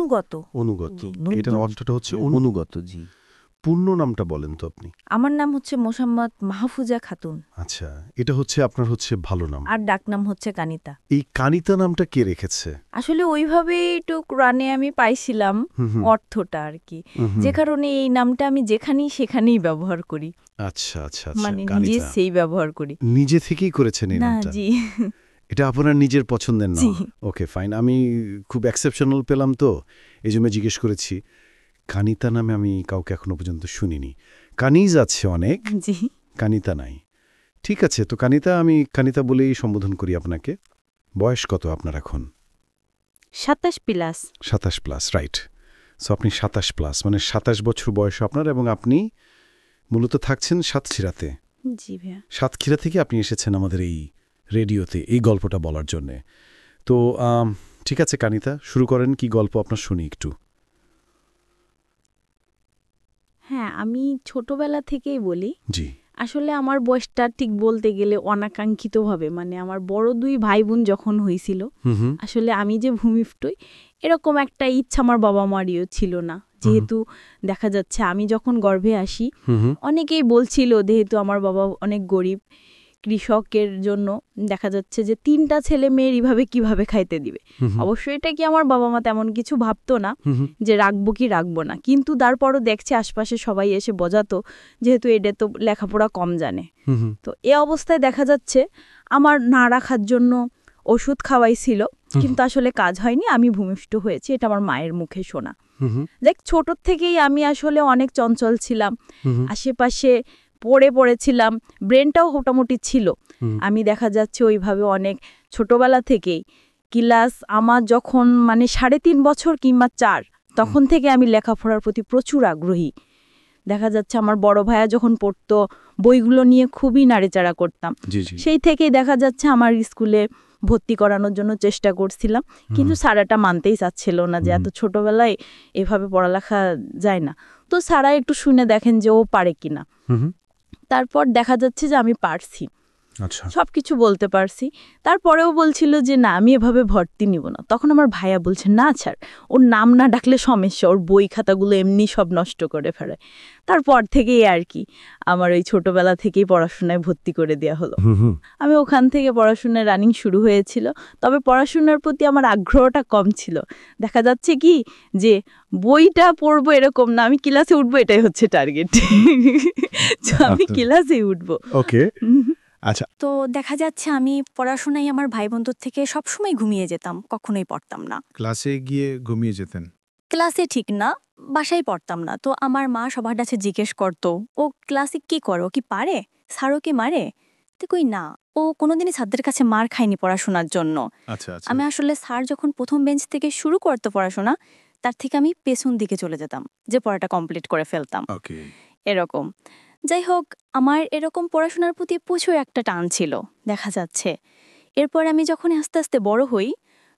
অনুগত। অনুগত, জি, এটার অর্থটা হচ্ছে অনুগত। জি। পূর্ণ নামটা বলেন তো আপনি। আমার নাম হচ্ছে মোসাম্মদ মাহফুজা খাতুন। আচ্ছা, এটা হচ্ছে আপনার হচ্ছে ভালো নাম। আর ডাকনাম হচ্ছে কানিতা। এই কানিতা নামটা কে রেখেছে? আসলে ওইভাবে একটু কোরআনে আমি পাইছিলাম অর্থটা আর কি, যে কারণে এই নামটা আমি যেখানেই সেখানেই ব্যবহার করি। আচ্ছা আচ্ছা আচ্ছা, মানে নিজে কানিতা সেই ব্যবহার করি। নিজে থেকেই করেছেন এই না, নামটা? জি এটা আপনার নিজের পছন্দের নাম? জি। ওকে, ফাইন। আমি খুব এক্সেপশনাল পেলাম তো, এই জন্য জিজ্ঞেস করেছি। কানিতা নামে আমি কাউকে এখনো পর্যন্ত শুনিনি। কানিজ আছে অনেক, জি। কানিতা নাই। ঠিক আছে, তো কানিতা, আমি কানিতা বলেই সম্বোধন করি আপনাকে। বয়স কত আপনার এখন? 27+। 27+, রাইট। সো আপনি 27+, মানে 27 বছর বয়স আপনার, এবং আপনি মূলত থাকছেন সাতক্ষীরাতে। জি ভাইয়া। সাতক্ষীরা থেকে আপনি এসেছেন আমাদের এই রেডিওতে এই গল্পটা বলার জন্যে। তো ঠিক আছে কানিতা, শুরু করেন, কি গল্প আপনার শুনি একটু। হ্যাঁ, আমি ছোটবেলা থেকেই বলি। জি। আসলে আমার বয়সটা ঠিক বলতে গেলে অনাকাঙ্ক্ষিতভাবে, মানে আমার বড় 2 ভাই বোন যখন হয়েছিল, আসলে আমি যে ভূমিষ্ঠই এরকম একটা ইচ্ছা আমার বাবা মারিও ছিল না। যেহেতু দেখা যাচ্ছে আমি যখন গর্ভে আসি, অনেকেই বলছিল যেহেতু আমার বাবা অনেক গরিব কৃষকের জন্য, দেখা যাচ্ছে যে 3টা ছেলে মেয়ের এইভাবে কিভাবে খাইতে দিবে। অবশ্যই এটা কি আমার বাবা মা তেমন কিছু ভাবতো না যে রাখবো কি রাখবো না, কিন্তু তারপরও দেখছে আশপাশে সবাই এসে বোঝাতো, যেহেতু এটা তো লেখাপড়া কম জানে। তো এ অবস্থায় দেখা যাচ্ছে আমার না রাখার জন্য ওষুধ খাওয়াইছিল, কিন্তু আসলে কাজ হয়নি, আমি ভূমিষ্ঠ হয়েছি, এটা আমার মায়ের মুখে শোনা। দেখ, ছোট থেকেই আমি আসলে অনেক চঞ্চল ছিলাম, আশেপাশে পড়েছিলাম, ব্রেনটাও মোটামুটি ছিল। আমি দেখা যাচ্ছে ওইভাবে অনেক ছোটবেলা থেকেই ক্লাস আমার যখন মানে 3.5 বছর কিংবা 4, তখন থেকে আমি লেখাপড়ার প্রতি প্রচুর আগ্রহী। দেখা যাচ্ছে আমার বড় ভাইয়া যখন পড়তো, বইগুলো নিয়ে খুবই নাড়েচাড়া করতাম। সেই থেকেই দেখা যাচ্ছে আমার স্কুলে ভর্তি করানোর জন্য চেষ্টা করছিলাম, কিন্তু স্যারাটা মানতেই চাচ্ছিল না যে এত ছোটবেলায় এভাবে পড়ালেখা যায় না। তো স্যারা একটু শুনে দেখেন যে ও পারে কিনা। তারপর দেখা যাচ্ছে যে আমি পারছি, সবকিছু বলতে পারছি। তারপরেও বলছিল যে না, আমি এভাবে ভর্তি নিব না। তখন আমার ভাইয়া বলছে, না ছাড়, ওর নাম না ডাকলে সমস্যা, ওর বই খাতাগুলো এমনি সব নষ্ট করে ফেলে। তারপর থেকেই আর কি আমার ওই ছোটবেলা থেকেই পড়াশোনায় ভর্তি করে দেওয়া হলো। আমি ওখান থেকে পড়াশোনায় রানিং শুরু হয়েছিল, তবে পড়াশোনার প্রতি আমার আগ্রহটা কম ছিল। দেখা যাচ্ছে কি যে বইটা পড়বো এরকম না, আমি ক্লাসে উঠবো এটাই হচ্ছে টার্গেট। আমি ক্লাসে উঠবো। ওকে, আচ্ছা। তো দেখা যাচ্ছে আমি পড়াশোনায় আমার ভাই বন্ধুর থেকে সবসময় ঘুমিয়ে যেতাম, কখনোই পড়তাম না। ক্লাসে গিয়ে ঘুমিয়ে যেতেন? ক্লাসে ঠিক না, বাসায় পড়তাম না। তো আমার মা সবার কাছে জিজ্ঞেস করতো, ও ক্লাসে কি করো, কি পারে, স্যারও কি মারে? তো কই না, ও কোনোদিনই স্যারদের কাছে মার খায়নি পড়াশোনার জন্য। আচ্ছা আচ্ছা। আমি আসলে স্যার যখন প্রথম বেঞ্চ থেকে শুরু করতো পড়াশোনা, তার থেকে আমি পেছন দিকে চলে যেতাম, যে পড়াটা কমপ্লিট করে ফেলতাম। ওকে। এরকম। যাই হোক, আমার এরকম পড়াশোনার প্রতি প্রচুর একটা টান ছিল দেখা যাচ্ছে। এরপর আমি যখন আস্তে আস্তে বড় হই,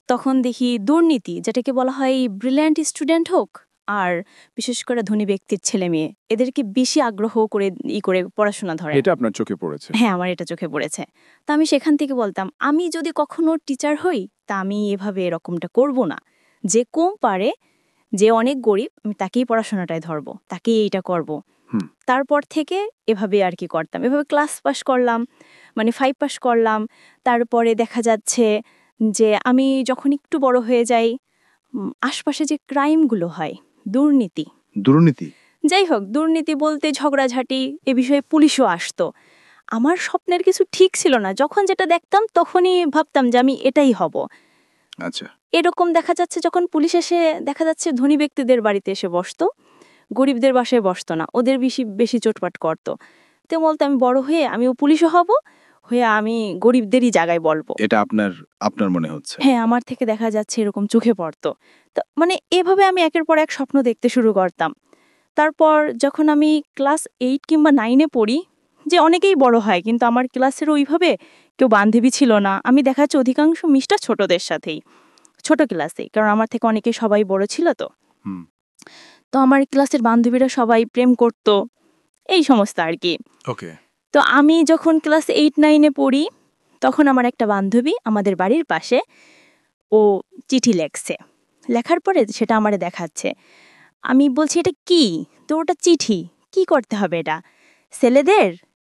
তখন দেখি দুর্নীতি, যেটাকে বলা হয় ব্রিলিয়ান্ট স্টুডেন্ট হোক আর বিশেষ করে ধনী ব্যক্তির ছেলে মেয়ে, এদেরকে বেশি আগ্রহ করে করে পড়াশোনা ধরে। এটা আপনার চোখে পড়েছে? হ্যাঁ, আমার এটা চোখে পড়েছে। তা আমি সেখান থেকে বলতাম, আমি যদি কখনো টিচার হই, তা আমি এভাবে এরকমটা করব না। যে কম পারে, যে অনেক গরিব, আমি তাকেই পড়াশোনাটায় ধরবো, তাকেই এইটা করব। তারপর থেকে এভাবে আর কি করতাম, এভাবে ক্লাস পাস করলাম, মানে 5 পাস করলাম। তারপরে দেখা যাচ্ছে যে আমি যখন একটু বড় হয়ে যাই, আশপাশে যে ক্রাইমগুলো হয়, দুর্নীতি, যাই হোক, দুর্নীতি বলতে ঝগড়াঝাটি, এ বিষয়ে পুলিশও আসতো। আমার স্বপ্নের কিছু ঠিক ছিল না, যখন যেটা দেখতাম তখনই ভাবতাম যে আমি এটাই হব। আচ্ছা। এরকম দেখা যাচ্ছে যখন পুলিশ এসে দেখা যাচ্ছে ধনী ব্যক্তিদের বাড়িতে এসে বসতো, গরিবদের বাসায় বসতো না, ওদের বেশি চোটপাট করতো। তো বলতে আমি বড় হয়ে আমিও পুলিশও হব, হয়ে আমি গরিবদেরই জায়গায় বলবো। এটা আপনার মনে হচ্ছে? হ্যাঁ, আমার থেকে দেখা যাচ্ছে এরকম চোখে পড়তো। তো মানে এভাবে আমি একের পর এক স্বপ্ন দেখতে শুরু করতাম। তারপর যখন আমি ক্লাস 8 কিংবা 9-এ পড়ি, যে অনেকেই বড় হয়, কিন্তু আমার ক্লাসের ওইভাবে কেউ বান্ধবী ছিল না। আমি দেখা যাচ্ছে অধিকাংশ মিশটা ছোটদের সাথেই, ছোট ক্লাসেই, কারণ আমার থেকে অনেকে সবাই বড় ছিল। তো আমার ক্লাসের বান্ধবীরা সবাই প্রেম করতো, এই সমস্ত আর কি। ওকে। তো আমি যখন ক্লাস 8-9-এ পড়ি, তখন আমার একটা বান্ধবী আমাদের বাড়ির পাশে, ও চিঠি লেখছে, লেখার পরে সেটা আমারে দেখাচ্ছে। আমি বলছি এটা কি? তো ওটা চিঠি। কি করতে হবে এটা? ছেলেদের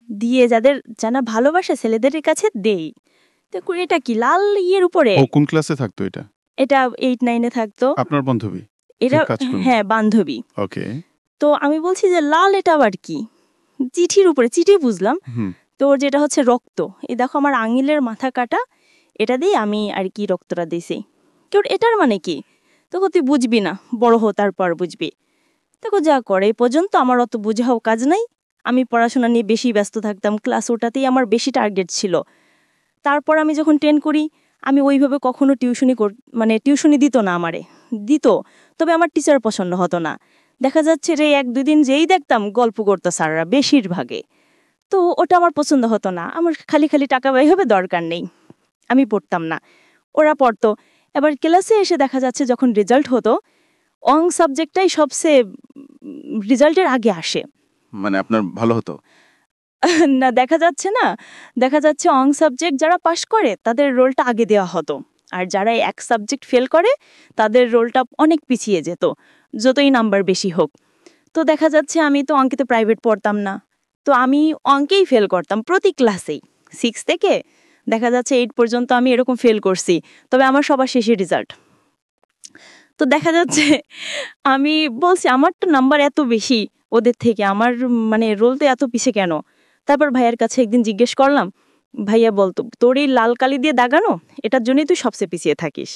দিয়ে যাদের জানা ভালোবাসে ছেলেদের কাছে দেই। তো এটা কি লাল ইয়ের উপরে? ও কোন ক্লাসে থাকতো এটা? এটা 8-9 থাকতো। আপনার বান্ধবী? এটা কাজ করবে? হ্যাঁ, বান্ধবী। ওকে। তো আমি বলছি যে লাল এটা আবার কি? চিঠির উপরে, চিঠি বুঝলাম। হুম। তো ওর যেটা হচ্ছে রক্ত, এই দেখো আমার আঙুলের মাথা কাটা, এটা দিয়ে আমি আর কি রক্তটা দিছি। কেউ এটার মানে কি? তোকে তুই বুঝবি না, বড় হো তারপর বুঝবি। দেখো যা করে, এই পর্যন্ত আমার অত বুঝাও কাজ নাই। আমি পড়াশোনা নিয়ে বেশি ব্যস্ত থাকতাম, ক্লাস ওটাতেই আমার বেশি টার্গেট ছিল। তারপর আমি যখন 10 করি, আমি ওইভাবে কখনো টিউশনি দিত না আমারে, দিত, তবে আমার টিচার পছন্দ হতো না। দেখা যাচ্ছে রে 1-2 দিন যেই দেখতাম গল্প করতো স্যাররা বেশিরভাগে। তো ওটা আমার পছন্দ হতো না, আমার খালি খালি টাকা ব্যয় হবে, দরকার নেই, আমি পড়তাম না, ওরা পড়তো। এবার ক্লাসে এসে দেখা যাচ্ছে যখন রেজাল্ট হতো, অঙ্ক সাবজেক্টটাই সবচেয়ে রেজাল্টের আগে আসে। মানে আপনার ভালো হতো? না, দেখা যাচ্ছে অঙ্ক সাবজেক্ট যারা পাশ করে তাদের রোলটা আগে দেওয়া হতো, আর যারা এক সাবজেক্ট ফেল করে তাদের রোলটা অনেক পিছিয়ে যেত, যতই নাম্বার বেশি হোক। তো দেখা যাচ্ছে আমি তো অঙ্কেতে প্রাইভেট পড়তাম না, তো আমি অঙ্কেই ফেল করতাম প্রতি ক্লাসেই। 6 থেকে দেখা যাচ্ছে 8 পর্যন্ত আমি এরকম ফেল করছি, তবে আমার সবার শেষে রেজাল্ট। তো দেখা যাচ্ছে আমি বলছি আমার তো নাম্বার এত বেশি ওদের থেকে, আমার মানে রোল তো এত পিছে কেন? তারপর ভাইয়ার কাছে একদিন জিজ্ঞেস করলাম, ভাইয়া বলতো তোর এই লাল কালি দিয়ে দাগানো, এটার জন্যই তুই সবচেয়ে পিছিয়ে থাকিস।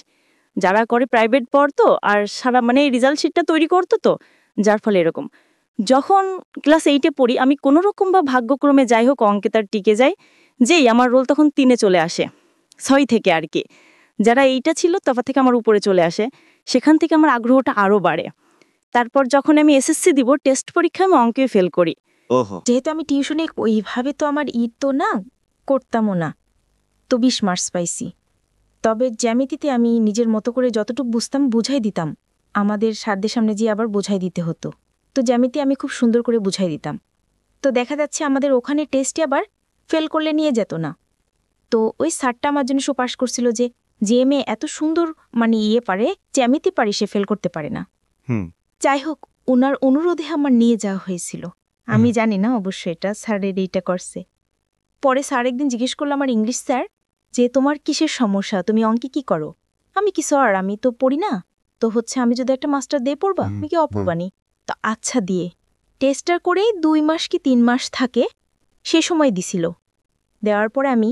যারা করে প্রাইভেট পড়তো আর সারা মানে রেজাল্ট শিটটা তৈরি করতো, তো যার ফলে এরকম। যখন ক্লাস 8-এ পড়ি, আমি কোনো রকম বা ভাগ্যক্রমে যাই হোক অঙ্কে তার টিকে যাই, যেই আমার রোল তখন 3-এ চলে আসে, 6 থেকে আর কি। যারা এইটা ছিল তফা থেকে আমার উপরে চলে আসে, সেখান থেকে আমার আগ্রহটা আরও বাড়ে। তারপর যখন আমি এসএসসি দিব, টেস্ট পরীক্ষায় আমি অঙ্কে ফেল করি। ওহো। যেহেতু আমি টিউশনে ওইভাবে তো আমার তো না করতামও না, তো 20 মার্কস পাইছি। তবে জ্যামিতিতে আমি নিজের মতো করে যতটুকু বুঝতাম বুঝাই দিতাম, আমাদের স্যারদের সামনে গিয়ে আবার বুঝাই দিতে হতো। তো জ্যামিতি আমি খুব সুন্দর করে বুঝাই দিতাম। তো দেখা যাচ্ছে আমাদের ওখানে টেস্টে আবার ফেল করলে নিয়ে যেত না। তো ওই স্যারটা আমার জন্য সুপারিশ করছিল যে মেয়ে এত সুন্দর মানে পারে, জ্যামিতি পারে, সে ফেল করতে পারে না। হুম। যাই হোক, ওনার অনুরোধে আমার নিয়ে যাওয়া হয়েছিল। আমি জানি না অবশ্য এটা স্যারের এইটা করছে। পরে স্যার একদিন জিজ্ঞেস করলো আমার ইংলিশ স্যার, যে তোমার কিসের সমস্যা, তুমি অঙ্কে কি করো? আমি কি স্যার, আমি তো পড়ি না, তো হচ্ছে আমি যদি একটা মাস্টার দিয়ে পড়বা, আমি কি অপবানি? তো আচ্ছা দিয়ে টেস্টার করেই 2 মাস কি 3 মাস থাকে, সে সময় দিছিল। দেওয়ার পরে আমি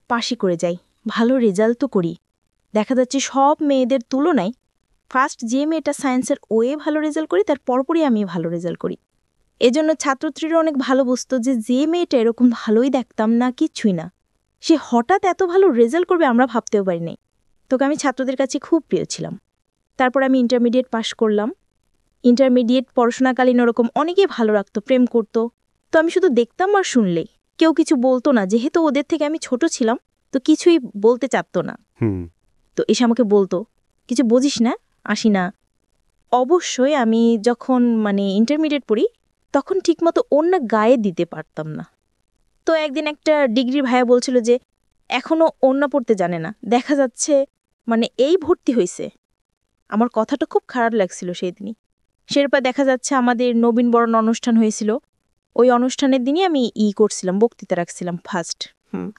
পাশই করে যাই, ভালো রেজাল্ট তো করি। দেখা যাচ্ছে সব মেয়েদের তুলনায় ফার্স্ট যে মেয়েটা সায়েন্সের ভালো রেজাল্ট করি, তার পরপরই আমি ভালো রেজাল্ট করি। এজন্য ছাত্রছাত্রীরা অনেক ভালো বুঝতো যে মেয়েটা এরকম ভালোই দেখতাম না, কিচ্ছুই না, সে হঠাৎ এত ভালো রেজাল্ট করবে আমরা ভাবতেও পারি নাই। তোকে আমি ছাত্রদের কাছে খুব প্রিয় ছিলাম। তারপর আমি ইন্টারমিডিয়েট পাশ করলাম। ইন্টারমিডিয়েট পড়াশোনাকালীন ওরকম অনেকেই ভালো রাখতো, প্রেম করতো, তো আমি শুধু দেখতাম আর শুনলেই, কেউ কিছু বলতো না, যেহেতু ওদের থেকে আমি ছোট ছিলাম, তো কিছুই বলতে চাপতো না। তো এসে আমাকে বলতো কিছু বুঝিস না, আসি না। অবশ্যই আমি যখন মানে ইন্টারমিডিয়েট পড়ি, তখন ঠিকমতো ওড়না গায়ে দিতে পারতাম না। তো একদিন একটা ডিগ্রির ভাইয়া বলছিল যে এখনও ওড়না পড়তে জানে না, দেখা যাচ্ছে মানে এই ভর্তি হয়েছে। আমার কথাটা খুব খারাপ লাগছিল সেই দিনই। সেরপর দেখা যাচ্ছে আমাদের নবীনবরণ অনুষ্ঠান হয়েছিল, ওই অনুষ্ঠানের দিনই আমি করছিলাম, বক্তৃতা রাখছিলাম ফার্স্ট,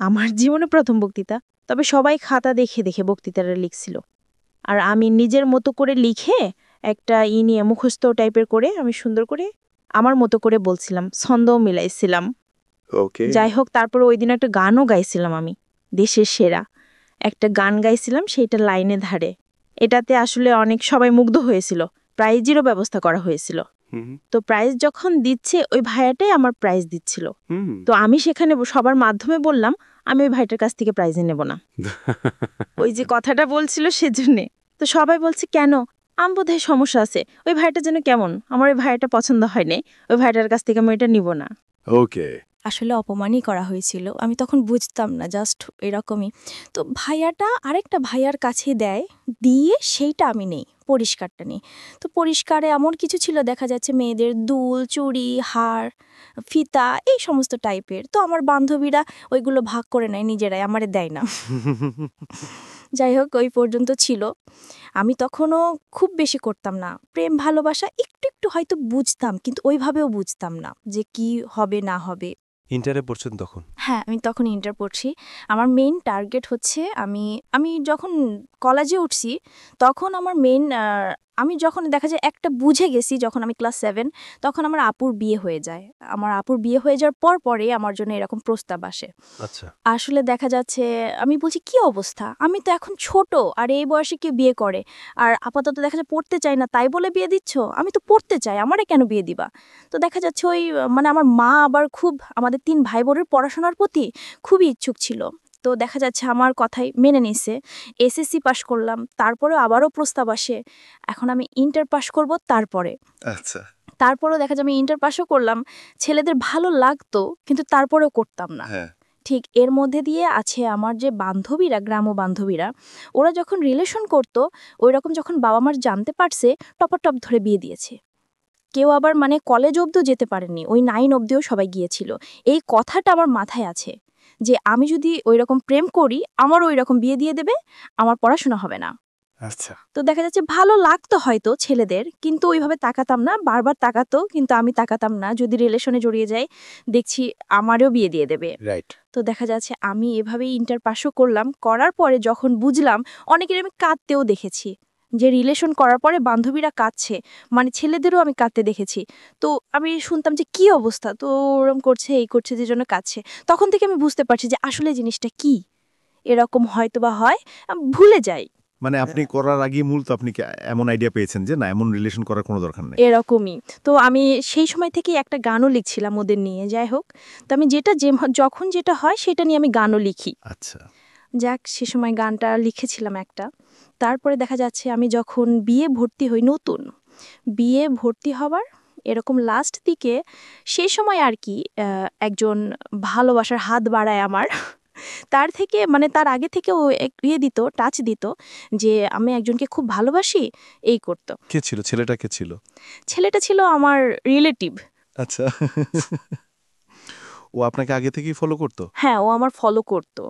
আমার জীবনে প্রথম বক্তৃতা। তবে সবাই খাতা দেখে দেখে বক্তৃতাটা লিখছিল, আর আমি নিজের মতো করে লিখে একটা নিয়ে মুখস্থ টাইপের করে আমি সুন্দর করে আমার মতো করে বলছিলাম, ছন্দও মিলাইছিলাম। ওকে। যাই হোক, তারপর ওই দিন একটা গানও গাইছিলাম, আমি দেশের সেরা একটা গান গাইছিলাম, সেইটা লাইনে ধারে। এটাতে আসলে অনেক সবাই মুগ্ধ হয়েছিল, প্রাইজেরও ব্যবস্থা করা হয়েছিল। তো প্রাইজ যখন দিচ্ছে, ওই ভাইয়াটাই আমার প্রাইজ দিচ্ছিল। তো আমি সেখানে সবার মাধ্যমে বললাম আমি ওই ভাইটার কাছ থেকে প্রাইজ নেব না, ওই যে কথাটা বলছিল সেজন্যে। তো সবাই বলছে কেন, আমি বোধহয় সমস্যা আছে, ওই ভাইটা যেন কেমন, আমার ওই ভাইটা পছন্দ হয় নাই, ওই ভাইটার কাছ থেকে আমি এটা নিব না। ওকে। আসলে অপমানই করা হয়েছিল, আমি তখন বুঝতাম না, জাস্ট এরকমই। তো ভাইয়াটা আরেকটা ভাইয়ার কাছে দেয়, দিয়ে সেইটা আমি নেই, পরিষ্কারটা নেই। তো পরিষ্কারে এমন কিছু ছিল, দেখা যাচ্ছে মেয়েদের দুল, চুড়ি, হার, ফিতা, এই সমস্ত টাইপের। তো আমার বান্ধবীরা ওইগুলো ভাগ করে নেয় নিজেরাই, আমারে দেয় না। যাই হোক ওই পর্যন্ত ছিল। আমি তখনও খুব বেশি করতাম না প্রেম ভালোবাসা, একটু একটু হয়তো বুঝতাম, কিন্তু ওইভাবেও বুঝতাম না যে কি হবে না হবে। ইন্টারে পড়ছেন তখন? হ্যাঁ, আমি তখন ইন্টার পড়ছি। আমার মেইন টার্গেট হচ্ছে আমি যখন কলেজে উঠছি তখন আমার মেইন আমি যখন দেখা যায় একটা বুঝে গেছি, যখন আমি ক্লাস 7 তখন আমার আপুর বিয়ে হয়ে যায়। আমার আপুর বিয়ে হয়ে যাওয়ার পরে আমার জন্য এরকম প্রস্তাব আসে। আচ্ছা। আসলে দেখা যাচ্ছে আমি বলছি কি অবস্থা, আমি তো এখন ছোট, আর এই বয়সে কে বিয়ে করে, আর আপাতত দেখা যায় পড়তে চাই না তাই বলে বিয়ে দিচ্ছ, আমি তো পড়তে চাই, আমারে কেন বিয়ে দিবা। তো দেখা যাচ্ছে ওই মানে আমার মা আবার খুব আমাদের 3 ভাই বোনের পড়াশোনার প্রতি খুবই ইচ্ছুক ছিল। তো দেখা যাচ্ছে আমার কথাই মেনে নিছে। এসএসসি পাশ করলাম, তারপরেও আবারও প্রস্তাব আসে, এখন আমি ইন্টার পাশ করব তারপরে। আচ্ছা। তারপরেও দেখা যায় আমি ইন্টার পাশও করলাম, ছেলেদের ভালো লাগতো কিন্তু তারপরেও করতাম না। হ্যাঁ। ঠিক এর মধ্যে দিয়ে আছে আমার যে বান্ধবীরা, গ্রাম্য বান্ধবীরা, ওরা যখন রিলেশন করতো ওই রকম যখন বাবা মার জানতে পারছে, টপাটপ ধরে বিয়ে দিয়েছে। কেউ আবার মানে কলেজ অবধিও যেতে পারেনি, ওই 9 অবধিও সবাই গিয়েছিল। এই কথাটা আমার মাথায় আছে যে আমি যদি ওই রকম প্রেম করি আমারও ওই রকম বিয়ে দিয়ে দেবে, আমার পড়াশোনা হবে না। আচ্ছা। তো দেখা যাচ্ছে ভালো লাগতো হয়তো ছেলেদের, কিন্তু ওইভাবে তাকাতাম না, বারবার তাকাতো কিন্তু আমি তাকাতাম না। যদি রিলেশনে জড়িয়ে যাই দেখছি আমারও বিয়ে দিয়ে দেবে। রাইট। তো দেখা যাচ্ছে আমি এভাবেই ইন্টার পাসও করলাম। করার পরে যখন বুঝলাম, অনেকের আমি কাঁদতেও দেখেছি, যে রিলেশন করার পরে বান্ধবীরা কাঁদছে, মানে ছেলেদেরও আমি কাঁদতে দেখেছি। তো আমি শুনতাম যে কি অবস্থা, তো ওরম করছে এই করছে যে জন্য কাঁদছে। তখন থেকে আমি বুঝতে পারছি যে আসলে জিনিসটা কি, এরকম হয়তো বা হয়, ভুলে যাই। মানে আপনি করার আগে মূলত আপনি কি এমন আইডিয়া পেয়েছেন যে না, এমন রিলেশন করার কোনো দরকার নেই? এরকমই। তো আমি সেই সময় থেকেই একটা গানও লিখছিলাম ওদের নিয়ে। যাই হোক, তো আমি যখন যেটা হয় সেটা নিয়ে আমি গানও লিখি। আচ্ছা। যাক, সে সময় গানটা লিখেছিলাম একটা। তারপরে দেখা যাচ্ছে আমি যখন বিয়ে ভর্তি হই, নতুন বিয়ে ভর্তি হবার এরকম লাস্ট দিকে, সে সময় আর কি একজন ভালোবাসার হাত বাড়ায় আমার। তার থেকে মানে তার আগে থেকে ও ইয়ে দিত, টাচ দিত যে আমি একজনকে খুব ভালোবাসি, এই করতো। কে ছিল? ছেলেটা কে ছিল? ছেলেটা ছিল আমার রিলেটিভ। আচ্ছা। ও আপনাকে আগে থেকেই ফলো করতো? হ্যাঁ, ও আমার ফলো করতো।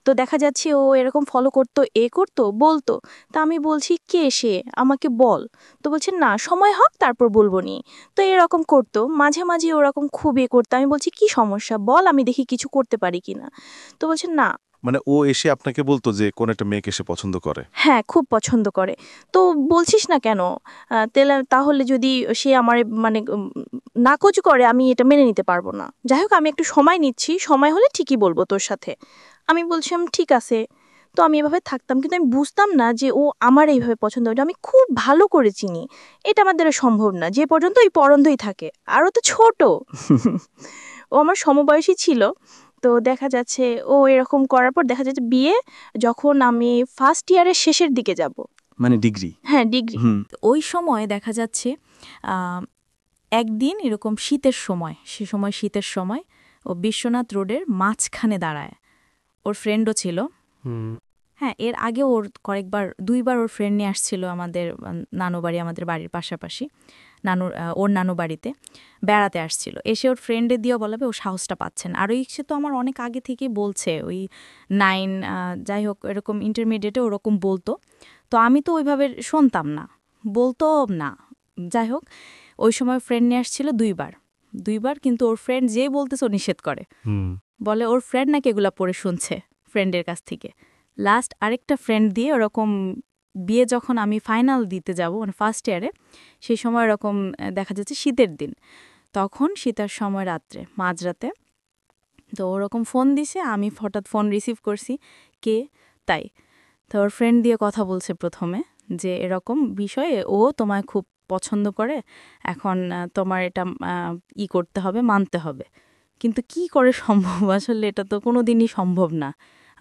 তো দেখা যাচ্ছে ও এরকম ফলো করতো, করতো, বলতো। তা আমি বলছি কে সে, আমাকে বল। তো বলছে না, সময় হোক তারপর বলবো নি। তো এরকম করতো মাঝে মাঝে, ওরকম খুব করতো। আমি বলছি কি সমস্যা বল, আমি দেখি কিছু করতে পারি কিনা। তো বলছে না। মানে ও এসে আপনাকে বলতো যে কোন একটা মেয়েকে এসে পছন্দ করে? হ্যাঁ, খুব পছন্দ করে। তো বলছিস না কেন, তাহলে যদি সে আমার মানে নাকচ করে, আমি এটা মেনে নিতে পারবো না। যাই হোক, আমি একটু সময় নিচ্ছি, সময় হলে ঠিকই বলবো তোর সাথে। আমি বলছিলাম ঠিক আছে। তো আমি এভাবে থাকতাম, কিন্তু আমি বুঝতাম না যে ও আমার এইভাবে পছন্দ করে। আমি খুব ভালো করে চিনি, এটা আমার দ্বারা সম্ভব না, যে পর্যন্ত ওই পরন্দই থাকে। আর ও তো ছোট। ও আমার সমবয়সী ছিল। তো দেখা যাচ্ছে ও এরকম করার পর দেখা যাচ্ছে বিয়ে যখন আমি ফার্স্ট ইয়ারের শেষের দিকে যাব, মানে ডিগ্রি? হ্যাঁ ডিগ্রি। ওই সময় দেখা যাচ্ছে একদিন এরকম শীতের সময়, সে সময় শীতের সময় ও বিশ্বনাথ রোডের মাঝখানে দাঁড়ায়। ওর ফ্রেন্ডও ছিল। হ্যাঁ, এর আগে ওর দুইবার ওর ফ্রেন্ড নিয়ে আসছিল আমাদের নানু বাড়ি, আমাদের বাড়ির পাশাপাশি ওর নানু বাড়িতে বেড়াতে আসছিল। এসে ওর ফ্রেন্ডে দিয়েও বলাবে ও সাহসটা পাচ্ছেন। আর ওই সে তো আমার অনেক আগে থেকেই বলছে, ওই 9 যাই হোক এরকম ইন্টারমিডিয়েটে ওরকম বলতো। তো আমি তো ওইভাবে শুনতাম না, বলতো না। যাই হোক, ওই সময় ফ্রেন্ড নিয়ে আসছিল দুইবার, কিন্তু ওর ফ্রেন্ড যে বলতেছে ও নিষেধ করে, বলে ওর ফ্রেন্ড নাকি এগুলা পড়ে শুনছে ফ্রেন্ডের কাছ থেকে। লাস্ট আরেকটা ফ্রেন্ড দিয়ে ওরকম বিয়ে যখন আমি ফাইনাল দিতে যাব, মানে ফার্স্ট ইয়ারে, সেই সময় এরকম দেখা যাচ্ছে শীতের দিন, তখন শীতের সময় রাত্রে মাঝরাতে। তো ওরকম ফোন দিছে, আমি হঠাৎ ফোন রিসিভ করছি, কে তাই। তো ওর ফ্রেন্ড দিয়ে কথা বলছে প্রথমে যে এরকম বিষয়ে ও তোমায় খুব পছন্দ করে, এখন তোমার এটা করতে হবে, মানতে হবে। কিন্তু কি করে সম্ভব, আসলে এটা তো কোনো দিনই সম্ভব না।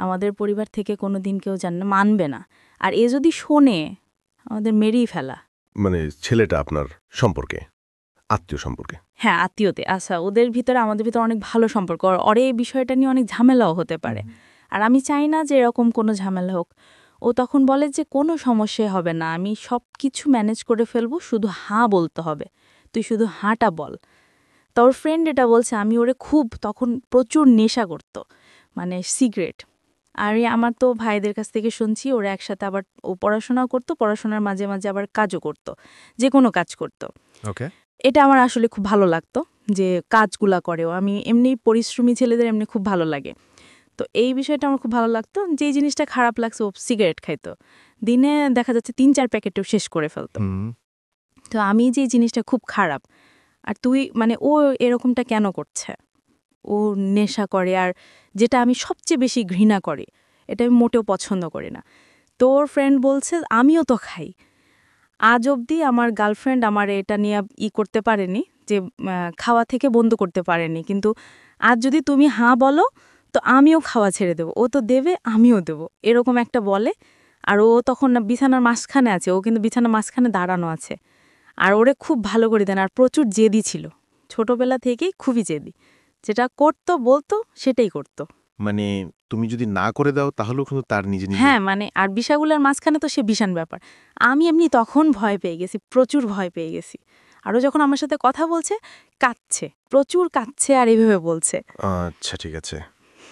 আমাদের পরিবার থেকে কোনো দিন কেউ মানবে না। আর এ যদি শোনে, আমাদের মেরেই ফেলা। মানে ছেলেটা আপনার সম্পর্কে, আত্মীয় সম্পর্কে? হ্যাঁ, আত্মীয়তে। আচ্ছা, ওদের ভিতরে আমাদের ভিতরে অনেক ভালো সম্পর্ক, আর এই বিষয়টা নিয়ে অনেক ঝামেলাও হতে পারে। আর আমি চাই না যে এরকম কোনো ঝামেলা হোক। ও তখন বলে যে কোনো সমস্যা হবে না, আমি সব কিছু ম্যানেজ করে ফেলবো, শুধু হাঁ বলতে হবে, তুই শুধু হাঁটা বল। তোর ফ্রেন্ড এটা বলছে, আমি ওরে খুব তখন প্রচুর নেশা করত, মানে সিগারেট। আর আমার তো ভাইদের কাছ থেকে শুনছি ওরা একসাথে আবার ও পড়াশোনাও করতো, পড়াশোনার মাঝে মাঝে আবার কাজও করতো, যে কোনো কাজ করতো। ওকে। এটা আমার আসলে খুব ভালো লাগতো যে কাজগুলা করেও। আমি এমনি পরিশ্রমী ছেলেদের এমনি খুব ভালো লাগে। তো এই বিষয়টা আমার খুব ভালো লাগতো। যেই জিনিসটা খারাপ লাগছে, ও সিগারেট খাইতো, দিনে দেখা যাচ্ছে 3-4 প্যাকেটও শেষ করে ফেলতো। তো আমি যে জিনিসটা খুব খারাপ, আর তুই মানে ও এরকমটা কেন করছে, ও নেশা করে, আর যেটা আমি সবচেয়ে বেশি ঘৃণা করি, এটা আমি মোটেও পছন্দ করি না। তোর ফ্রেন্ড বলছে আমিও তো খাই, আজ অবধি আমার গার্লফ্রেন্ড আমার এটা নিয়ে করতে পারেনি, যে খাওয়া থেকে বন্ধ করতে পারেনি, কিন্তু আজ যদি তুমি হ্যাঁ বলো তো আমিও খাওয়া ছেড়ে দেবো, ও তো দেবে আমিও দেবো, এরকম একটা বলে। আর ও তখন না বিছানার মাঝখানে আছে, ও কিন্তু বিছানার মাঝখানে দাঁড়ানো আছে, আর ওরে খুব ভালো করে দেন, আর প্রচুর জেদি ছিল, ছোটবেলা থেকেই খুবই জেদি, যেটা করতো বলতো সেটাই করতো। মানে তুমি যদি না করে দাও তাহলেও কিন্তু তার নিজে নিজে হ্যাঁ, মানে আর বিষাগুলোর মাঝখানে তো সে ভীষণ ব্যাপার। আমি এমনি তখন ভয় পেয়ে গেছি, প্রচুর ভয় পেয়ে গেছি। আরও যখন আমার সাথে কথা বলছে কাঁদছে, প্রচুর কাঁদছে, আর এইভাবে বলছে। আচ্ছা ঠিক আছে।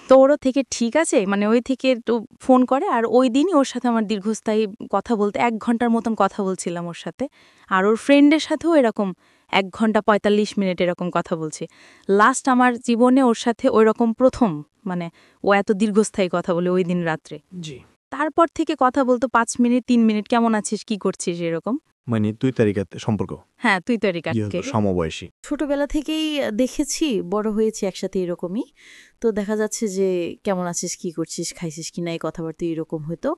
তো ওরও থেকে ঠিক আছে, মানে ওই থেকে একটু ফোন করে, আর ওই দিনই ওর সাথে আমার দীর্ঘস্থায়ী কথা বলতে 1 ঘন্টার মতন কথা বলছিলাম ওর সাথে। আর ওর ফ্রেন্ডের সাথেও এরকম 1 ঘন্টা 45 মিনিট এরকম কথা বলছি। লাস্ট আমার জীবনে ওর সাথে ওই রকম প্রথম, মানে ও এত দীর্ঘস্থায়ী কথা বলে ওই দিন রাত্রে। জি। তারপর থেকে কথা বলতো 5 মিনিট 3 মিনিট, কেমন আছিস, কি করছিস, এরকম। মানে 2 তারিখাতে সম্পর্ক হ্যাঁ, তুই তৈরি কাটকে সমবয়সী। ছোটবেলা থেকেই দেখেছি, বড় হয়েছি একসাথে এরকমই। তো দেখা যাচ্ছে যে কেমন আছিস, কি করছিস, খাইছিস কিনা, এই কথাবার্তা এরকম হতো।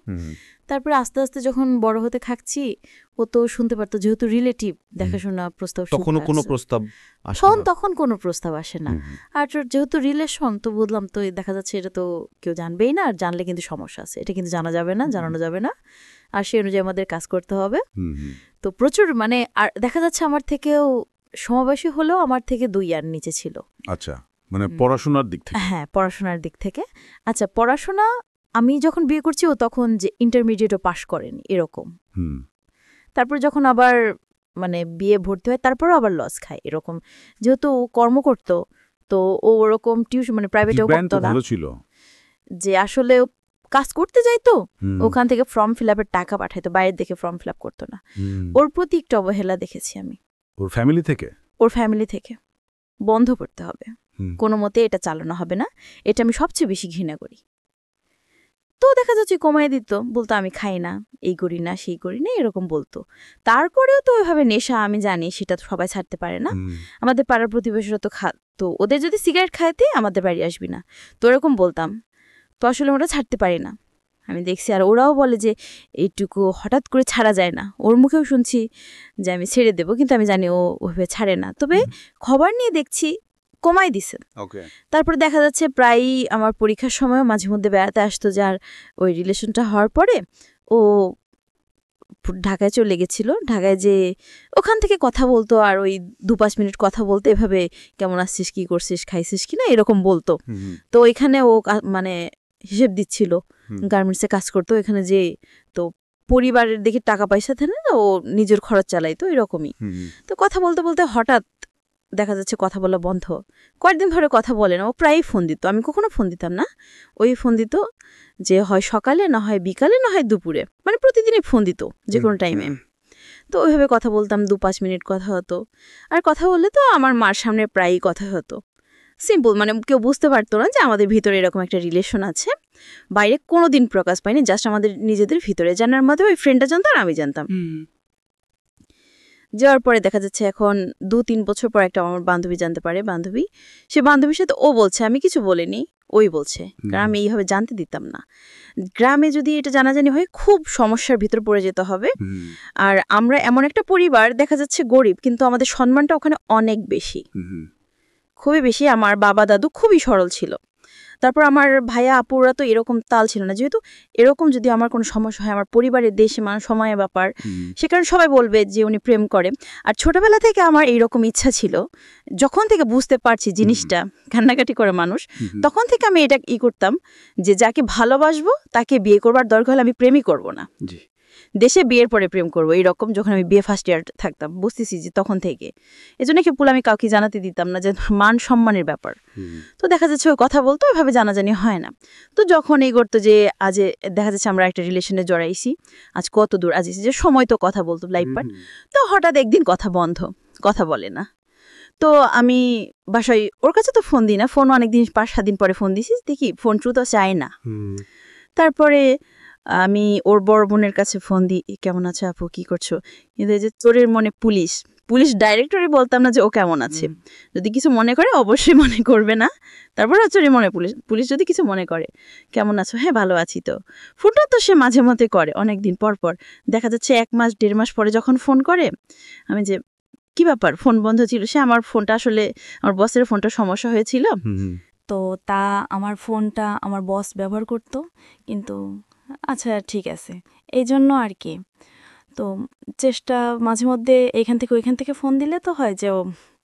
তারপরে আস্তে আস্তে যখন বড় হতে থাকছি, ও তো শুনতে পারতো, যেহেতু রিলেটিভ, দেখাশোনা প্রস্তাব তখনও কোনো প্রস্তাব আসে না। তখন কোনো প্রস্তাব আসে না। আর যেহেতু রিলেশন, তো বুঝলাম তো দেখা যাচ্ছে এটা তো কেউ জানবেই না, আর জানলে কিন্তু সমস্যা আছে, এটা কিন্তু জানা যাবে না, জানানো যাবে না, আর সেই অনুযায়ী আমাদের কাজ করতে হবে। তো প্রচুর মানে, আর দেখা যাচ্ছে আমার থেকেও সমবয়সী হলেও আমার থেকে 2 ইয়ার নিচে ছিল। আচ্ছা, মানে পড়াশোনার দিক থেকে? হ্যাঁ, পড়াশোনার দিক থেকে। আচ্ছা, পড়াশোনা আমি যখন বিয়ে করছি, ও তখন যে ইন্টারমিডিয়েটও পাশ করেনি এরকম। তারপর যখন আবার মানে বিয়ে ভর্তি হয়, তারপরও আবার লস খায় এরকম। যেহেতু ও কর্ম করতো, তো ও ওরকম টিউশন মানে প্রাইভেটেও করতো না, যে আসলে কাজ করতে যাইতো, ওখান থেকে ফর্ম ফিল আপের টাকা পাঠাইতো, বাইরের দেখে ফর্ম ফিল আপ করতো না। ওর প্রতি একটু অবহেলা দেখেছি আমি। ওর ফ্যামিলি থেকে? ওর ফ্যামিলি থেকে বন্ধ করতে হবে, কোনো মতে এটা চালানো হবে না, এটা আমি সবচেয়ে বেশি ঘৃণা করি। তো দেখা যাচ্ছে কমাই দিত, বলতো আমি খাই না, এই করি না, সেই করি না, এরকম বলতো। তারপরেও তো ওইভাবে নেশা, আমি জানি সেটা তো সবাই ছাড়তে পারে না। আমাদের পাড়ার প্রতিবেশীরা তো তো ওদের যদি সিগারেট খাইতে আমাদের বাড়ি আসবি না, তো এরকম বলতাম। তো আসলে ওরা ছাড়তে পারি না, আমি দেখছি। আর ওরাও বলে যে এইটুকু হঠাৎ করে ছাড়া যায় না, ওর মুখেও শুনছি যে আমি ছেড়ে দেবো, কিন্তু আমি জানি ও ওইভাবে ছাড়ে না। তবে খবর নিয়ে দেখছি কমাই দিছে। তারপরে দেখা যাচ্ছে প্রায়ই আমার পরীক্ষার সময় মাঝে মধ্যে বেড়াতে আসতো, যার ওই রিলেশনটা হওয়ার পরে ও ঢাকায় চলে গেছিল। ঢাকায় যে ওখান থেকে কথা বলতো, আর ওই 2-5 মিনিট কথা বলতে এভাবে কেমন আসছিস, কি করছিস, খাইছিস কিনা, এরকম বলতো। তো ওইখানে ও মানে হিসেব দিচ্ছিল, গার্মেন্টসে কাজ করতো, এখানে যে তো পরিবারের দেখে টাকা পয়সা থাকে না, ও নিজের খরচ চালাইতো, এরকমই। তো কথা বলতে বলতে হঠাৎ দেখা যাচ্ছে কথা বলা বন্ধ, কয়েকদিন ধরে কথা বলে না। ও প্রায়ই ফোন দিত, আমি কখনো ফোন দিতাম না। ওই ফোন দিত যে হয় সকালে, না হয় বিকালে, না হয় দুপুরে, মানে প্রতিদিনই ফোন দিত যে কোনো টাইমে। তো ওইভাবে কথা বলতাম, 2-5 মিনিট কথা হতো। আর কথা বললে তো আমার মার সামনে প্রায়ই কথা হতো, সিম্পল, মানে কেউ বুঝতে পারতো না যে আমাদের ভিতরে এরকম একটা রিলেশন আছে। বাইরে কোনো দিন প্রকাশ পায়নি, জাস্ট আমাদের নিজেদের ভিতরে জানার মধ্যে ওই ফ্রেন্ডটা জানতো আর আমি জানতাম। যাওয়ার পরে দেখা যাচ্ছে এখন 2-3 বছর পর একটা আমার বান্ধবী জানতে পারে, সে বান্ধবীর সাথে ও বলছে, আমি কিছু বলিনি, ওই বলছে, কারণ আমি এইভাবে জানতে দিতাম না। গ্রামে যদি এটা জানাজানি হয় খুব সমস্যার ভিতর পড়ে যেতে হবে। আর আমরা এমন একটা পরিবার, দেখা যাচ্ছে গরিব, কিন্তু আমাদের সম্মানটা ওখানে অনেক বেশি, খুবই বেশি। আমার বাবা দাদু খুবই সরল ছিল। তারপর আমার ভাইয়া আপুরা তো এরকম তাল ছিল না, যেহেতু এরকম যদি আমার কোনো সমস্যা হয় আমার পরিবারের দেশে মানুষ সময়ের ব্যাপার, সে কারণে সবাই বলবে যে উনি প্রেম করে। আর ছোটবেলা থেকে আমার এইরকম ইচ্ছা ছিল, যখন থেকে বুঝতে পারছি জিনিসটা, কান্নাকাটি করে মানুষ, তখন থেকে আমি এটা করতাম যে যাকে ভালোবাসবো তাকে বিয়ে করবার দরকার হলে আমি প্রেমই করব না। দেশে বিয়ের পরে প্রেম করবো এরকম, যখন আমি বিয়ে ফার্স্ট ইয়ার থাকতাম বুঝতেছি যে তখন থেকে। এজন্য কি পুল আমি কাউকে জানাতে দিতাম না, যে মান সম্মানের ব্যাপার। তো দেখা যাচ্ছে ওই কথা বলতো, ওইভাবে জানাজানি হয় না। তো যখন এই করতো যে আজ দেখা যাচ্ছে আমরা একটা রিলেশনে জড়াইছি, আজ কত দূর আজ যে সময় তো কথা বলতো লাইফ পার্ট, তো হঠাৎ একদিন কথা বন্ধ, কথা বলে না। তো আমি বাসায় ওর কাছে তো ফোন দিই না, ফোন অনেকদিন 5-7 দিন পরে ফোন দিছি, দেখি ফোন ট্রু তো চায় না। তারপরে আমি ওর বড় বোনের কাছে ফোন দিই, কেমন আছে আপু, কি করছো? কিন্তু এই যে চোরের মনে পুলিশ, পুলিশ ডাইরেক্টরি বলতাম না যে ও কেমন আছে, যদি কিছু মনে করে অবশ্যই মনে করবে না। তারপর চোরের মনে পুলিশ, পুলিশ যদি কিছু মনে করে কেমন আছো, হ্যাঁ ভালো আছি। তো ফোনটা তো সে মাঝে মধ্যে করে, অনেকদিন পর পর দেখা যাচ্ছে 1 মাস 1.5 মাস পরে যখন ফোন করে, আমি যে কি ব্যাপার, ফোন বন্ধ ছিল। সে আমার ফোনটা আসলে আমার বসের ফোনটা সমস্যা হয়েছিল, তো তা আমার ফোনটা আমার বস ব্যবহার করতো, কিন্তু আচ্ছা ঠিক আছে এই জন্য আর কি। তো চেষ্টা মাঝে মধ্যে এইখান থেকে ওইখান থেকে ফোন দিলে তো হয় যে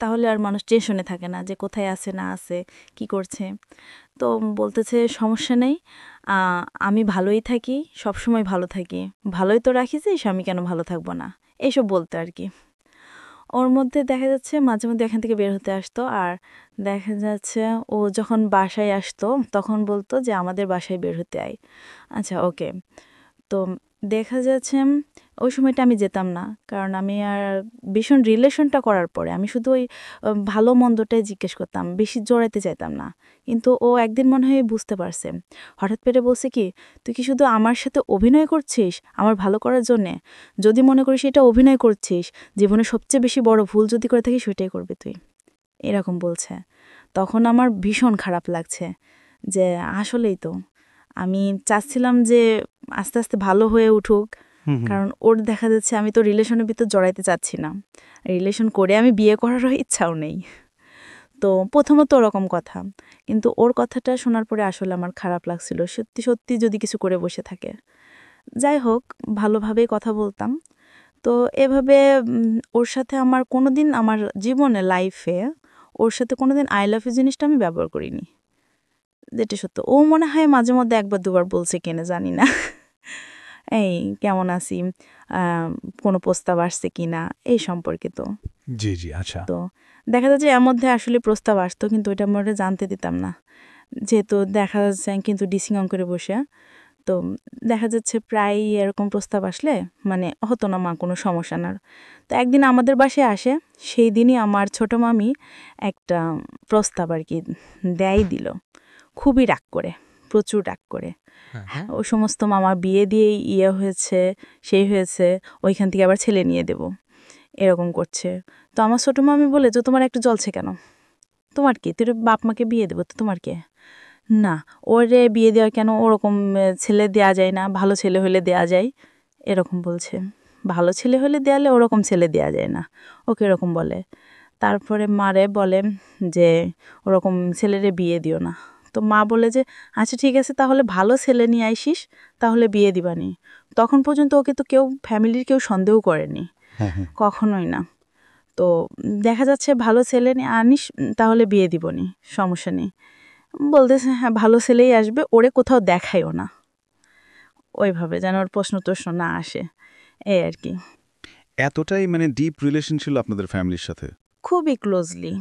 তাহলে আর মানুষ টেনশনে থাকে না যে কোথায় আছে না আছে কি করছে। তো বলতেছে সমস্যা নেই, আমি ভালোই থাকি, সবসময় ভালো থাকি, ভালোই তো রাখিছিস, আমি কেন ভালো থাকবো না, এইসব বলতে আর কি। ওর মধ্যে দেখা যাচ্ছে মাঝে মধ্যে এখান থেকে বের হতে আসতো, আর দেখা যাচ্ছে ও যখন বাসায় আসতো তখন বলতো যে আমাদের বাসায় বের হতে আয়। আচ্ছা ওকে। তো দেখা যাচ্ছে ওই সময়টা আমি যেতাম না, কারণ আমি আর ভীষণ রিলেশনটা করার পরে আমি শুধু ওই ভালো মন্দটাই জিজ্ঞেস করতাম, বেশি জড়াইতে চাইতাম না। কিন্তু ও একদিন মনে হয় বুঝতে পারছে, হঠাৎ পেরে বলছে কি, তুই কি শুধু আমার সাথে অভিনয় করছিস আমার ভালো করার জন্যে? যদি মনে করিস এটা অভিনয় করছিস, জীবনে সবচেয়ে বেশি বড় ভুল যদি করে থাকিস সেটাই করবি তুই, এরকম বলছে। তখন আমার ভীষণ খারাপ লাগছে যে আসলেই তো আমি চাচ্ছিলাম যে আস্তে আস্তে ভালো হয়ে উঠুক, কারণ ওর দেখা যাচ্ছে আমি তো রিলেশনের ভিতর জড়াইতে চাচ্ছি না, রিলেশন করে আমি বিয়ে করারও ইচ্ছাও নেই। তো প্রথমত ওরকম কথা, কিন্তু ওর কথাটা শোনার পরে আসলে আমার খারাপ লাগছিল, সত্যি সত্যি যদি কিছু করে বসে থাকে। যাই হোক, ভালোভাবেই কথা বলতাম। তো এভাবে ওর সাথে আমার কোনোদিন আমার জীবনে লাইফে ওর সাথে কোনোদিন আই লাভ ইউ জিনিসটা আমি ব্যবহার করিনি, যেটা সত্য। ও মনে হয় মাঝে মধ্যে 1-2 বার বলছে কিনা জানি না, এই কেমন আছি, কোনো প্রস্তাব আসছে কিনা এই সম্পর্কে। তো জি জি আচ্ছা। তো দেখা যাচ্ছে এর মধ্যে আসলে প্রস্তাব আসতো, কিন্তু ওইটা আমরা জানতে দিতাম না, যেহেতু দেখা যাচ্ছে কিন্তু ডিসিং অন করে বসে। তো দেখা যাচ্ছে প্রায় এরকম প্রস্তাব আসলে মানে হতো না মা কোনো সমস্যা না। তো একদিন আমাদের বাসায় আসে, সেই দিনই আমার ছোট মামি একটা প্রস্তাব আর কি দিল, খুবই রাগ করে, প্রচুর রাগ করে। ওই সমস্ত মামা বিয়ে দিয়েই ইয়ে হয়েছে, সেই হয়েছে, ওইখান থেকে আবার ছেলে নিয়ে দেব, এরকম করছে। তো আমার ছোটো মামি বলে, তো তোমার একটু জ্বলছে কেন, তোমার কি, তোর বাপ মাকে বিয়ে দেবো তো তোমার কে, না ওরে বিয়ে দেওয়া কেন, ওরকম ছেলে দেয়া যায় না, ভালো ছেলে হলে দেয়া যায়, এরকম বলছে। ভালো ছেলে হলে দেয়ালে ওরকম ছেলে দেয়া যায় না, ওকে এরকম বলে। তারপরে মারে বলে যে ওরকম ছেলেরে বিয়ে দিও না। তো মা বলে যে আচ্ছা ঠিক আছে, তাহলে ভালো ছেলে নিয়ে আইসিস, তাহলে বিয়ে দিবানি। তখন পর্যন্ত ওকে তো কেউ ফ্যামিলির কেউ সন্দেহ করেনি, কখনোই না। তো দেখা যাচ্ছে ভালো ছেলে আনিস, তাহলে বিয়ে দিবনি, সমস্যা নেই। বলতেছে হ্যাঁ ভালো ছেলেই আসবে, ওরে কোথাও দেখাইও না, ওইভাবে যেন ওর প্রশ্ন না আসে, এই আর কি। এতটাই মানে ডিপ রিলেশন ছিল আপনাদের ফ্যামিলির সাথে? খুবই ক্লোজলি।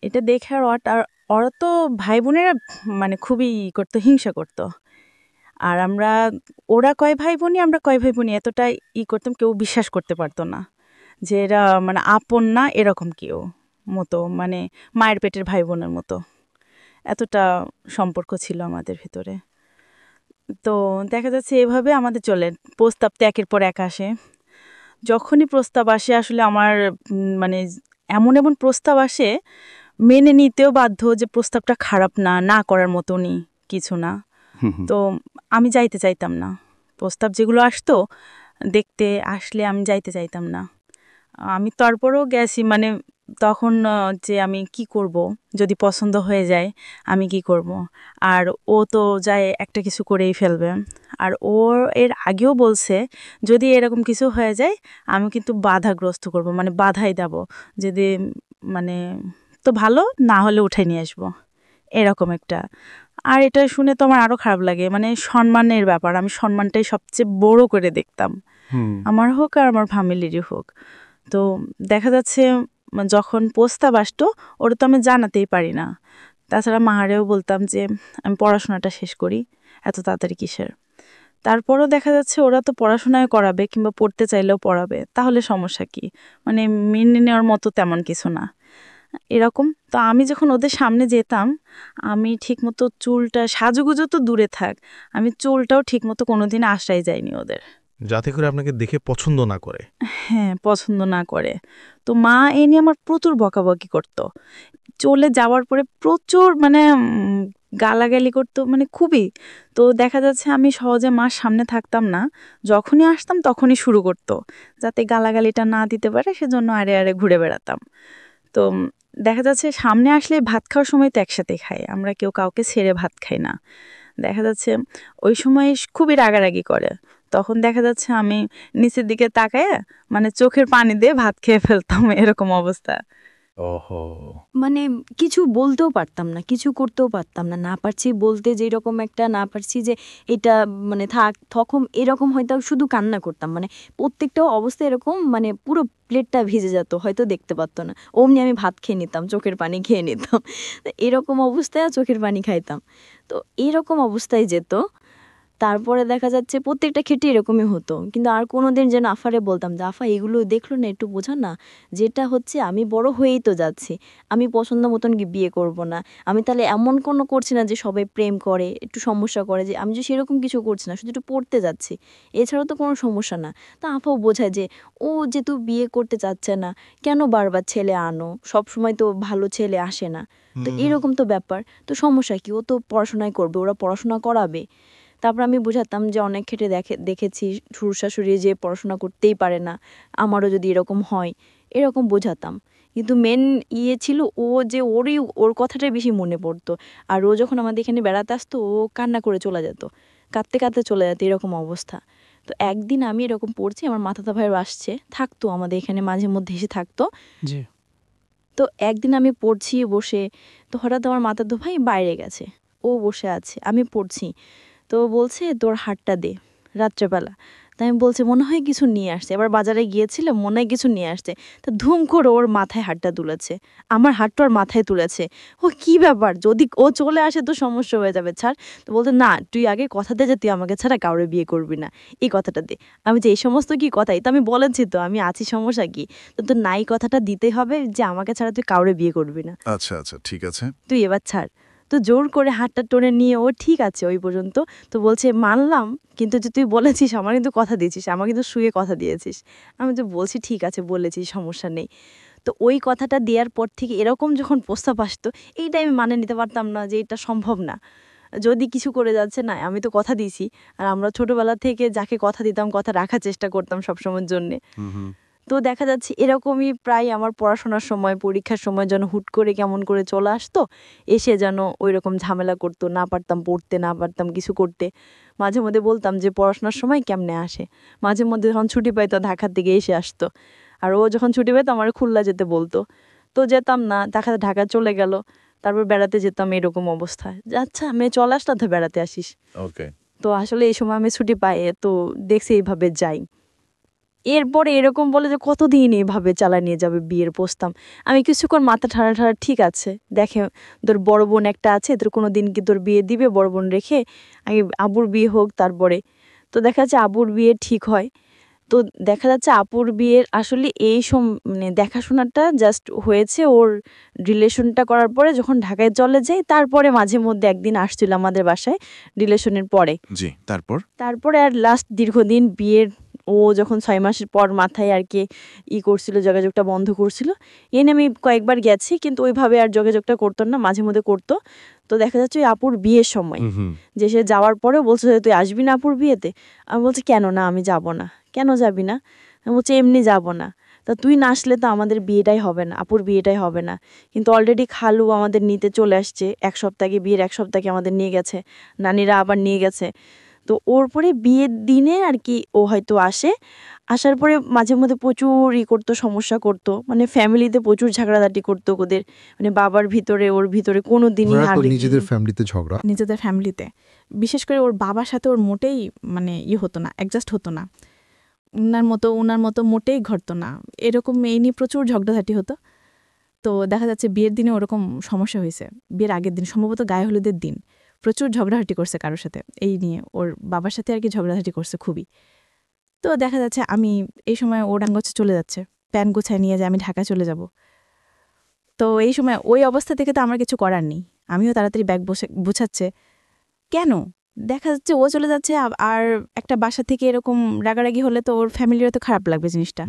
এটা দেখে আর ওরা তো ভাই বোনেরা মানে খুবই করতো, হিংসা করতো। আর আমরা, ওরা কয় ভাই বোনই আমরা কয় ভাই বোনই, এতটা করতাম, কেউ বিশ্বাস করতে পারতো না যে এরা মানে আপন না এরকম কেউ মতো, মানে মায়ের পেটের ভাই বোনের মতো, এতটা সম্পর্ক ছিল আমাদের ভিতরে। তো দেখা যাচ্ছে এভাবে আমাদের চলে, প্রস্তাব তো একের পর এক আসে। যখনই প্রস্তাব আসে আসলে আমার মানে এমন এমন প্রস্তাব আসে, মেনে নিতেও বাধ্য যে প্রস্তাবটা খারাপ না, না করার মতনই কিছু না। তো আমি যাইতে চাইতাম না, প্রস্তাব যেগুলো আসতো দেখতে আসলে আমি যাইতে চাইতাম না। আমি তারপরেও গেছি, মানে তখন যে আমি কি করব, যদি পছন্দ হয়ে যায় আমি কি করব। আর ও তো যায় একটা কিছু করেই ফেলবে। আর ওর এর আগেও বলছে যদি এরকম কিছু হয়ে যায় আমি কিন্তু বাধাগ্রস্ত করব, মানে বাধাই দেব, যদি মানে তো ভালো না হলে উঠে নিয়ে আসবো, এরকম একটা আর এটা শুনে তো আমার আরো খারাপ লাগে, মানে সম্মানের ব্যাপার, আমি সম্মানটাই সবচেয়ে বড় করে দেখতাম, আমার হোক আর আমার ফ্যামিলিরই হোক। তো দেখা যাচ্ছে যখন প্রস্তাব আসতো ওটা তো আমি জানাতেই পারি না। তাছাড়া মাহারেও বলতাম যে আমি পড়াশোনাটা শেষ করি, এত তাড়াতাড়ি কিসের। তারপরও দেখা যাচ্ছে ওরা তো পড়াশোনায় করাবে কিংবা পড়তে চাইলেও পড়াবে, তাহলে সমস্যা কি, মানে মেনে নেওয়ার মতো তেমন কিছু না এরকম। তো আমি যখন ওদের সামনে যেতাম, আমি ঠিকমতো চুলটা, সাজুগুজো তো দূরে থাক, আমি চুলটাও ঠিকমতো কোনোদিন আশ্রয় যায়নি ওদের, যাতে করে আপনাকে দেখে পছন্দ না করে। হ্যাঁ, পছন্দ না করে। তো মা এ নিয়ে আমার প্রচুর বকাবকি করতো, চলে যাওয়ার পরে প্রচুর মানে গালাগালি করতো, মানে খুবই। তো দেখা যাচ্ছে আমি সহজে মার সামনে থাকতাম না, যখনই আসতাম তখনই শুরু করতো, যাতে গালাগালিটা না দিতে পারে সেজন্য আরে আরে ঘুরে বেড়াতাম। তো দেখা যাচ্ছে সামনে আসলে ভাত খাওয়ার সময় তো একসাথে খাই, আমরা কেউ কাউকে ছেড়ে ভাত খাই না। দেখা যাচ্ছে ওই সময় খুবই রাগারাগি করে, তখন দেখা যাচ্ছে আমি নিচের দিকে তাকায় মানে চোখের পানি দিয়ে ভাত খেয়ে ফেলতাম, এরকম অবস্থা। ওহো, মানে কিছু বলতেও পারতাম না, কিছু করতেও পারতাম না, না পারছি বলতে, যেরকম একটা না পারছি যে এটা মানে থাক, তখন এরকম হয়তো শুধু কান্না করতাম, মানে প্রত্যেকটা অবস্থা এরকম, মানে পুরো প্লেটটা ভিজে যেত, হয়তো দেখতে পারতো না, অমনি আমি ভাত খেয়ে নিতাম, চোখের পানি খেয়ে নিতাম, তো এরকম অবস্থায় চোখের পানি খাইতাম। তো এরকম অবস্থায় যেত। তারপরে দেখা যাচ্ছে প্রত্যেকটা ক্ষেত্রে এরকমই হতো, কিন্তু আর কোনো দিন যেন আফারে বলতাম যে আফা এগুলো দেখলো না, একটু বোঝা না, যেটা হচ্ছে আমি বড় হয়েই তো যাচ্ছি, আমি পছন্দ মতন বিয়ে করব না, আমি তাহলে এমন কোনো করছি না যে সবাই প্রেম করে একটু সমস্যা করে, যে আমি যে সেরকম কিছু করছি না, শুধু একটু পড়তে যাচ্ছি, এছাড়াও তো কোনো সমস্যা না। তা আফাও বোঝায় যে ও যেহেতু বিয়ে করতে চাচ্ছে না, কেন বারবার ছেলে আনো, সব সময় তো ভালো ছেলে আসে না, তো এরকম তো ব্যাপার, তো সমস্যা কি, ও তো পড়াশোনায় করবে, ওরা পড়াশোনা করাবে। তারপর আমি বোঝাতাম যে অনেক ক্ষেত্রে দেখেছি শ্বশুর শাশুড়ি যে পড়াশোনা করতেই পারে না, আমারও যদি এরকম হয়, এরকম বোঝাতাম। কিন্তু মেন ছিল ও যে ওর কথাটাই বেশি মনে পড়তো, আর ও যখন আমাদের এখানে বেড়াতে আসতো ও কান্না করে চলে যেত, কাঁদতে কাঁদতে চলে যেত, এরকম অবস্থা। তো একদিন আমি এরকম পড়ছি, আমার মাথাতো ভাই আসছে, থাকতো আমাদের এখানে মাঝে মধ্যে এসে থাকতো। তো একদিন আমি পড়ছি বসে, তো হঠাৎ আমার মাথাতো ভাই বাইরে গেছে, ও বসে আছে, আমি পড়ছি, তো বলছে তোর হাতটা দে, রাত্রেবেলা। তাই আমি বলছি মনে হয় কিছু নিয়ে আসছে, এবার বাজারে গিয়েছিল মনে হয় কিছু নিয়ে আসছে, তো ধুম করে ওর মাথায় হাতটা তুলেছে, আমার হাতটা ওর মাথায় তুলেছে। ও কি ব্যাপার, যদি ও চলে আসে তো সমস্যা হয়ে যাবে, ছাড়। তো বলতে না, তুই আগে কথা দে যে তুই আমাকে ছাড়া কাউরে বিয়ে করবি না, এই কথাটা দে। আমি যে এই সমস্ত কি কথাই তো আমি বলেছি, তো আমি আছি, সমস্যা কি, তো তোর নাই কথাটা দিতেই হবে যে আমাকে ছাড়া তুই কাউরে বিয়ে করবি না, আচ্ছা আচ্ছা, ঠিক আছে। তুই এবার ছাড়। তো জোর করে হাতটা টেনে নিয়ে ও ঠিক আছে ওই পর্যন্ত, তো বলছে মানলাম, কিন্তু যে তুই বলেছিস আমার কিন্তু কথা দিয়েছিস, আমার কিন্তু শুয়ে কথা দিয়েছিস। আমি তো বলছি ঠিক আছে বলেছিস, সমস্যা নেই। তো ওই কথাটা দেওয়ার পর থেকে এরকম যখন প্রস্তাব আসতো, এইটা আমি মানে নিতে পারতাম না যে এটা সম্ভব না, যদি কিছু করে যাচ্ছে না, আমি তো কথা দিয়েছি। আর আমরা ছোটবেলা থেকে যাকে কথা দিতাম কথা রাখার চেষ্টা করতাম সবসময়ের জন্যে। তো দেখা যাচ্ছে এরকমই প্রায় আমার পড়াশোনার সময়, পরীক্ষার সময় যেন হুট করে কেমন করে চলে আসতো, এসে যেন ওই রকম ঝামেলা করতো, না পারতাম পড়তে, না পারতাম কিছু করতে। মাঝে মধ্যে বলতাম যে পড়াশোনার সময় কেমনে আসে, মাঝে মধ্যে যখন ছুটি পাইতো ঢাকার দিকে এসে আসতো, আর ও যখন ছুটি পাইতো আমার খুলনা যেতে বলতো, তো যেতাম না, ঢাকা চলে গেল, তারপর বেড়াতে যেতাম, এরকম অবস্থা। আচ্ছা মেয়ে চলে আসলাম তো বেড়াতে আসিস। ওকে। তো আসলে এই সময় আমি ছুটি পাই, তো দেখছি এইভাবে যাই। এরপরে এরকম বলে যে কতদিন এইভাবে চালা নিয়ে যাবে বিয়ের প্রস্তাব। আমি কিছুক্ষণ মাথা ঠাড়া ঠাড়া, ঠিক আছে দেখে তোর বড় বোন একটা আছে, তোর কোনো দিন কি তোর বিয়ে দিবে, বড় বোন রেখে আগে আবুর বিয়ে হোক তারপরে। তো দেখা যাচ্ছে আবুর বিয়ে ঠিক হয়। তো দেখা যাচ্ছে আপুর বিয়ের আসলে এই মানে দেখাশোনাটা জাস্ট হয়েছে ওর রিলেশনটা করার পরে, যখন ঢাকায় চলে যাই তারপরে মাঝে মধ্যে একদিন আসছিল আমাদের বাসায় রিলেশনের পরে। জি, তারপরে আর লাস্ট দীর্ঘদিন বিয়ের ও যখন 6 মাসের পর মাথায় আর কি করছিল, যোগাযোগটা বন্ধ করছিল, এনে আমি কয়েকবার গেছি, কিন্তু ওইভাবে আর যোগাযোগটা করতো না, মাঝে মধ্যে করতো। তো দেখা যাচ্ছে ওই আপুর বিয়ের সময় যে সে যাওয়ার পরেও বলছে যে তুই আসবি না আপুর বিয়েতে। আমি বলছি কেন না, আমি যাব না। কেন যাবি না? আমি বলছি এমনি যাব না। তা তুই না আসলে তো আমাদের বিয়েটাই হবে না, আপুর বিয়েটাই হবে না। কিন্তু অলরেডি খালু আমাদের নিতে চলে আসছে, 1 সপ্তাহে, বিয়ের 1 সপ্তাহে আমাদের নিয়ে গেছে, নানিরা আবার নিয়ে গেছে। তো ওর পরে বিয়ের দিনে আর কি ও হয়তো আসার পরে মাঝে মধ্যে প্রচুর করতো, সমস্যা করতো, মানে ফ্যামিলিতে প্রচুর ঝগড়াঝাটি করতো ওদের, মানে বাবার ভিতরে ওর ভিতরে কোনো দিনই নিজেদের ফ্যামিলিতে ঝগড়া, নিজেদের ফ্যামিলিতে বিশেষ করে ওর বাবার সাথে ওর মোটেই মানে হতো না, অ্যাডজাস্ট হতো না, ওনার মতো মোটেই ঘটতো না, এরকম এই নিয়ে প্রচুর ঝগড়াঝাটি হতো। তো দেখা যাচ্ছে বিয়ের দিনে ওরকম সমস্যা হয়েছে, বিয়ের আগের দিন সম্ভবত গায়ে হলুদের দিন প্রচুর ঝগড়াঝাটি করছে কারোর সাথে, এই নিয়ে ওর বাবার সাথে আর কি ঝগড়াঝাটি করছে খুবই। তো দেখা যাচ্ছে আমি এই সময় ওরাঙ্গছে চলে যাচ্ছে, প্যান গোছায় নিয়ে যে আমি ঢাকা চলে যাব। তো এই সময় ওই অবস্থা থেকে তো আমার কিছু করার নেই, আমিও তাড়াতাড়ি ব্যাগ গুছাচ্ছে, কেন দেখা যাচ্ছে ও চলে যাচ্ছে, আর একটা বাসা থেকে এরকম রাগারাগি হলে তো ওর ফ্যামিলিরও তো খারাপ লাগবে জিনিসটা।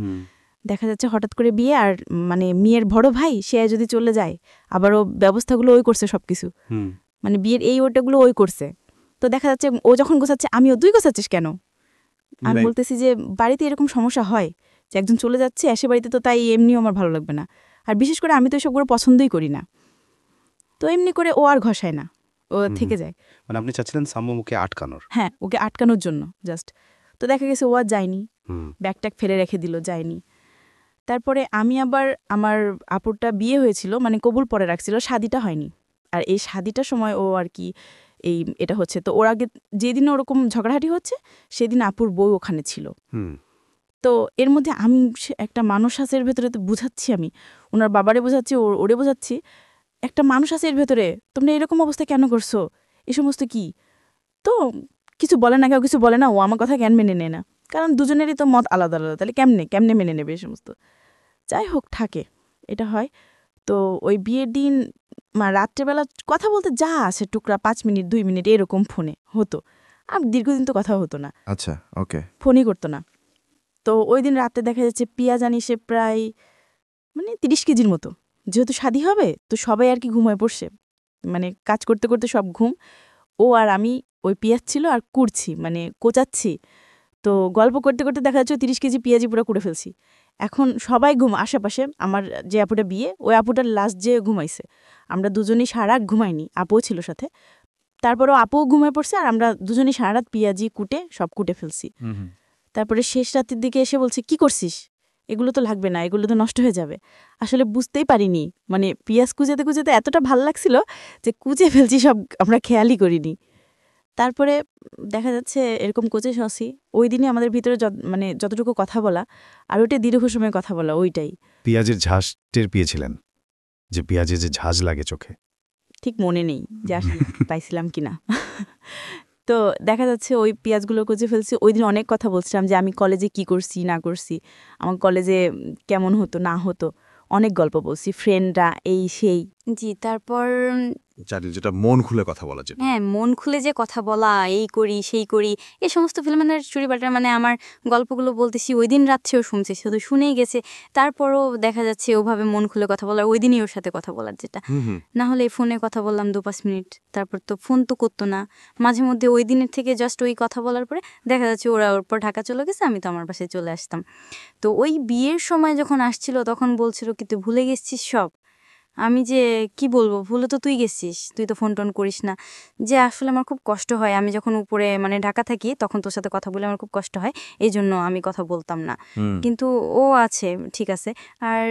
দেখা যাচ্ছে হঠাৎ করে বিয়ে, আর মানে মেয়ের বড় ভাই সে যদি চলে যায়, আবার ও ব্যবস্থাগুলো ওই করছে সবকিছু, মানে বিয়ের এই ওটাগুলো ওই করছে। তো দেখা যাচ্ছে ও যখন গোছাচ্ছে আমিও, তুই গোছাচ্ছিস কেন? আমি বলতেছি যে বাড়িতে এরকম সমস্যা হয় যে একজন চলে যাচ্ছে এসে বাড়িতে, তো তাই এমনিও আমার ভালো লাগবে না, আর বিশেষ করে আমি তো এসবগুলো পছন্দই করি না। তো এমনি করে ও আর ঘষায় না, ও থেকে যায়। মানে আপনি চাচ্ছিলেন সাম্যমুখে আটকানোর? হ্যাঁ, ওকে আটকানোর জন্য জাস্ট। তো দেখা গেছে ও আর যায়নি, ব্যাগট্যাগ ফেলে রেখে দিল, যায়নি। তারপরে আমি আবার, আমার আপুরটা বিয়ে হয়েছিল, মানে কবুল পরে রাখছিল, শাদিটা হয়নি। আর এই শাদিটার সময় ও আর কি এটা হচ্ছে, তো ওর আগে যেদিন ওরকম ঝগড়াঝাটি হচ্ছে সেদিন আপুর বউ ওখানে ছিল। তো এর মধ্যে আমি একটা মানুষ আছে এর ভেতরে, তো বুঝাচ্ছি আমি ওনার বাবারে বোঝাচ্ছি, ওরে বোঝাচ্ছি, একটা মানুষ আছে এর ভেতরে, তোমরা এরকম অবস্থা কেন করছো, এ সমস্ত কি? তো কিছু বলে না, কেউ কিছু বলে না, ও আমার কথা কেন মেনে নেয় না, কারণ দুজনেরই তো মত আলাদা আলাদা, তাহলে কেমনে মেনে নেবে এই সমস্ত। যাই হোক, থাকে, এটা হয়। তো ওই বিয়ের দিন রাত্রেবেলা কথা বলতে যা আসে টুকরা 5 মিনিট 2 মিনিট এরকম ফোনে হতো, আর দীর্ঘদিন তো কথা হতো না। আচ্ছা, ওকে। ফোনই করতো না। তো ওই দিন রাতে দেখা যাচ্ছে পেঁয়াজ আনিসে প্রায় মানে 30 কেজির মতো, যেহেতু শাদী হবে তো সবাই আর কি ঘুমায় পড়ছে, মানে কাজ করতে করতে সব ঘুম। ও আর আমি ওই পেঁয়াজ ছিল আর কুড়ছি, মানে কোচাচ্ছি। তো গল্প করতে করতে দেখা যাচ্ছে 30 কেজি পেঁয়াজি পুরো করে ফেলছি। এখন সবাই আশেপাশে, আমার যে আপুটা বিয়ে, ওই আপুটার লাস্ট যে ঘুমাইছে, আমরা দুজনই সারা রাত ঘুমাইনি, আপুও ছিল সাথে। তারপরেও আপুও ঘুমায় পড়ছে, আর আমরা দুজনই সারা রাত পেঁয়াজি কুটে সব কুটে ফেলছি। তারপরে শেষ রাতের দিকে এসে বলছে, কি করছিস, এগুলো তো লাগবে না, এগুলো তো নষ্ট হয়ে যাবে। আসলে বুঝতেই পারিনি, মানে পেঁয়াজ কুচাতে কুচাতে এতটা ভাল লাগছিল যে কুচে ফেলছি, সব আমরা খেয়ালই করিনি। তারপরে দেখা যাচ্ছে এরকম কোচে সসি ওই দিনে আমাদের ভিতরে মানে যতটুকু কথা বলা, আর ওইটা দীর্ঘ সময় কথা বলা, ওইটাই। পেঁয়াজের ঝাঁজ টের পেয়েছিলেন, যে পেঁয়াজের যে ঝাঁজ লাগে চোখে? ঠিক মনে নেই যে আসলে পাইছিলাম কিনা। তো দেখা যাচ্ছে ওই পেঁয়াজগুলো কুচে ফেলছি। ওই দিন অনেক কথা বলছিলাম যে আমি কলেজে কি করছি না করছি, আমার কলেজে কেমন হতো না হতো, অনেক গল্প বলছি, ফ্রেন্ডরা এই সেই। জি, তারপর জানি যেটা মন খুলে কথা বলা যায়। হ্যাঁ, মন খুলে যে কথা বলা, এই করি সেই করি, এই সমস্ত ফিল্মের চুরিবাটার, মানে আমার গল্পগুলো বলতেছি, ওই দিন রাত্রেও শুনছে, শুধু শুনেই গেছে। তারপরও দেখা যাচ্ছে ওভাবে মন খুলে কথা বলার, ওই দিনই ওর সাথে কথা বলার, যেটা না হলে ফোনে কথা বললাম 2-5 মিনিট, তারপর তো ফোন তো করতো না। মাঝে মধ্যে ওই দিনের থেকে জাস্ট ওই কথা বলার পরে দেখা যাচ্ছে ওরা ওর পর ঢাকা চলে গেছে, আমি তো আমার বাসায় চলে আসতাম। তো ওই বিয়ের সময় যখন আসছিল তখন বলছিল কি তুই ভুলে গেছিস সব। আমি যে কি বলবো, ভুলে তো তুই গেছিস, তুই তো ফোন টোন করিস না। যে আসলে আমার খুব কষ্ট হয়, আমি যখন উপরে মানে ঢাকা থাকি তখন তোর সাথে কথা বলে আমার খুব কষ্ট হয়, এই জন্য আমি কথা বলতাম না। কিন্তু ও আছে, ঠিক আছে, আর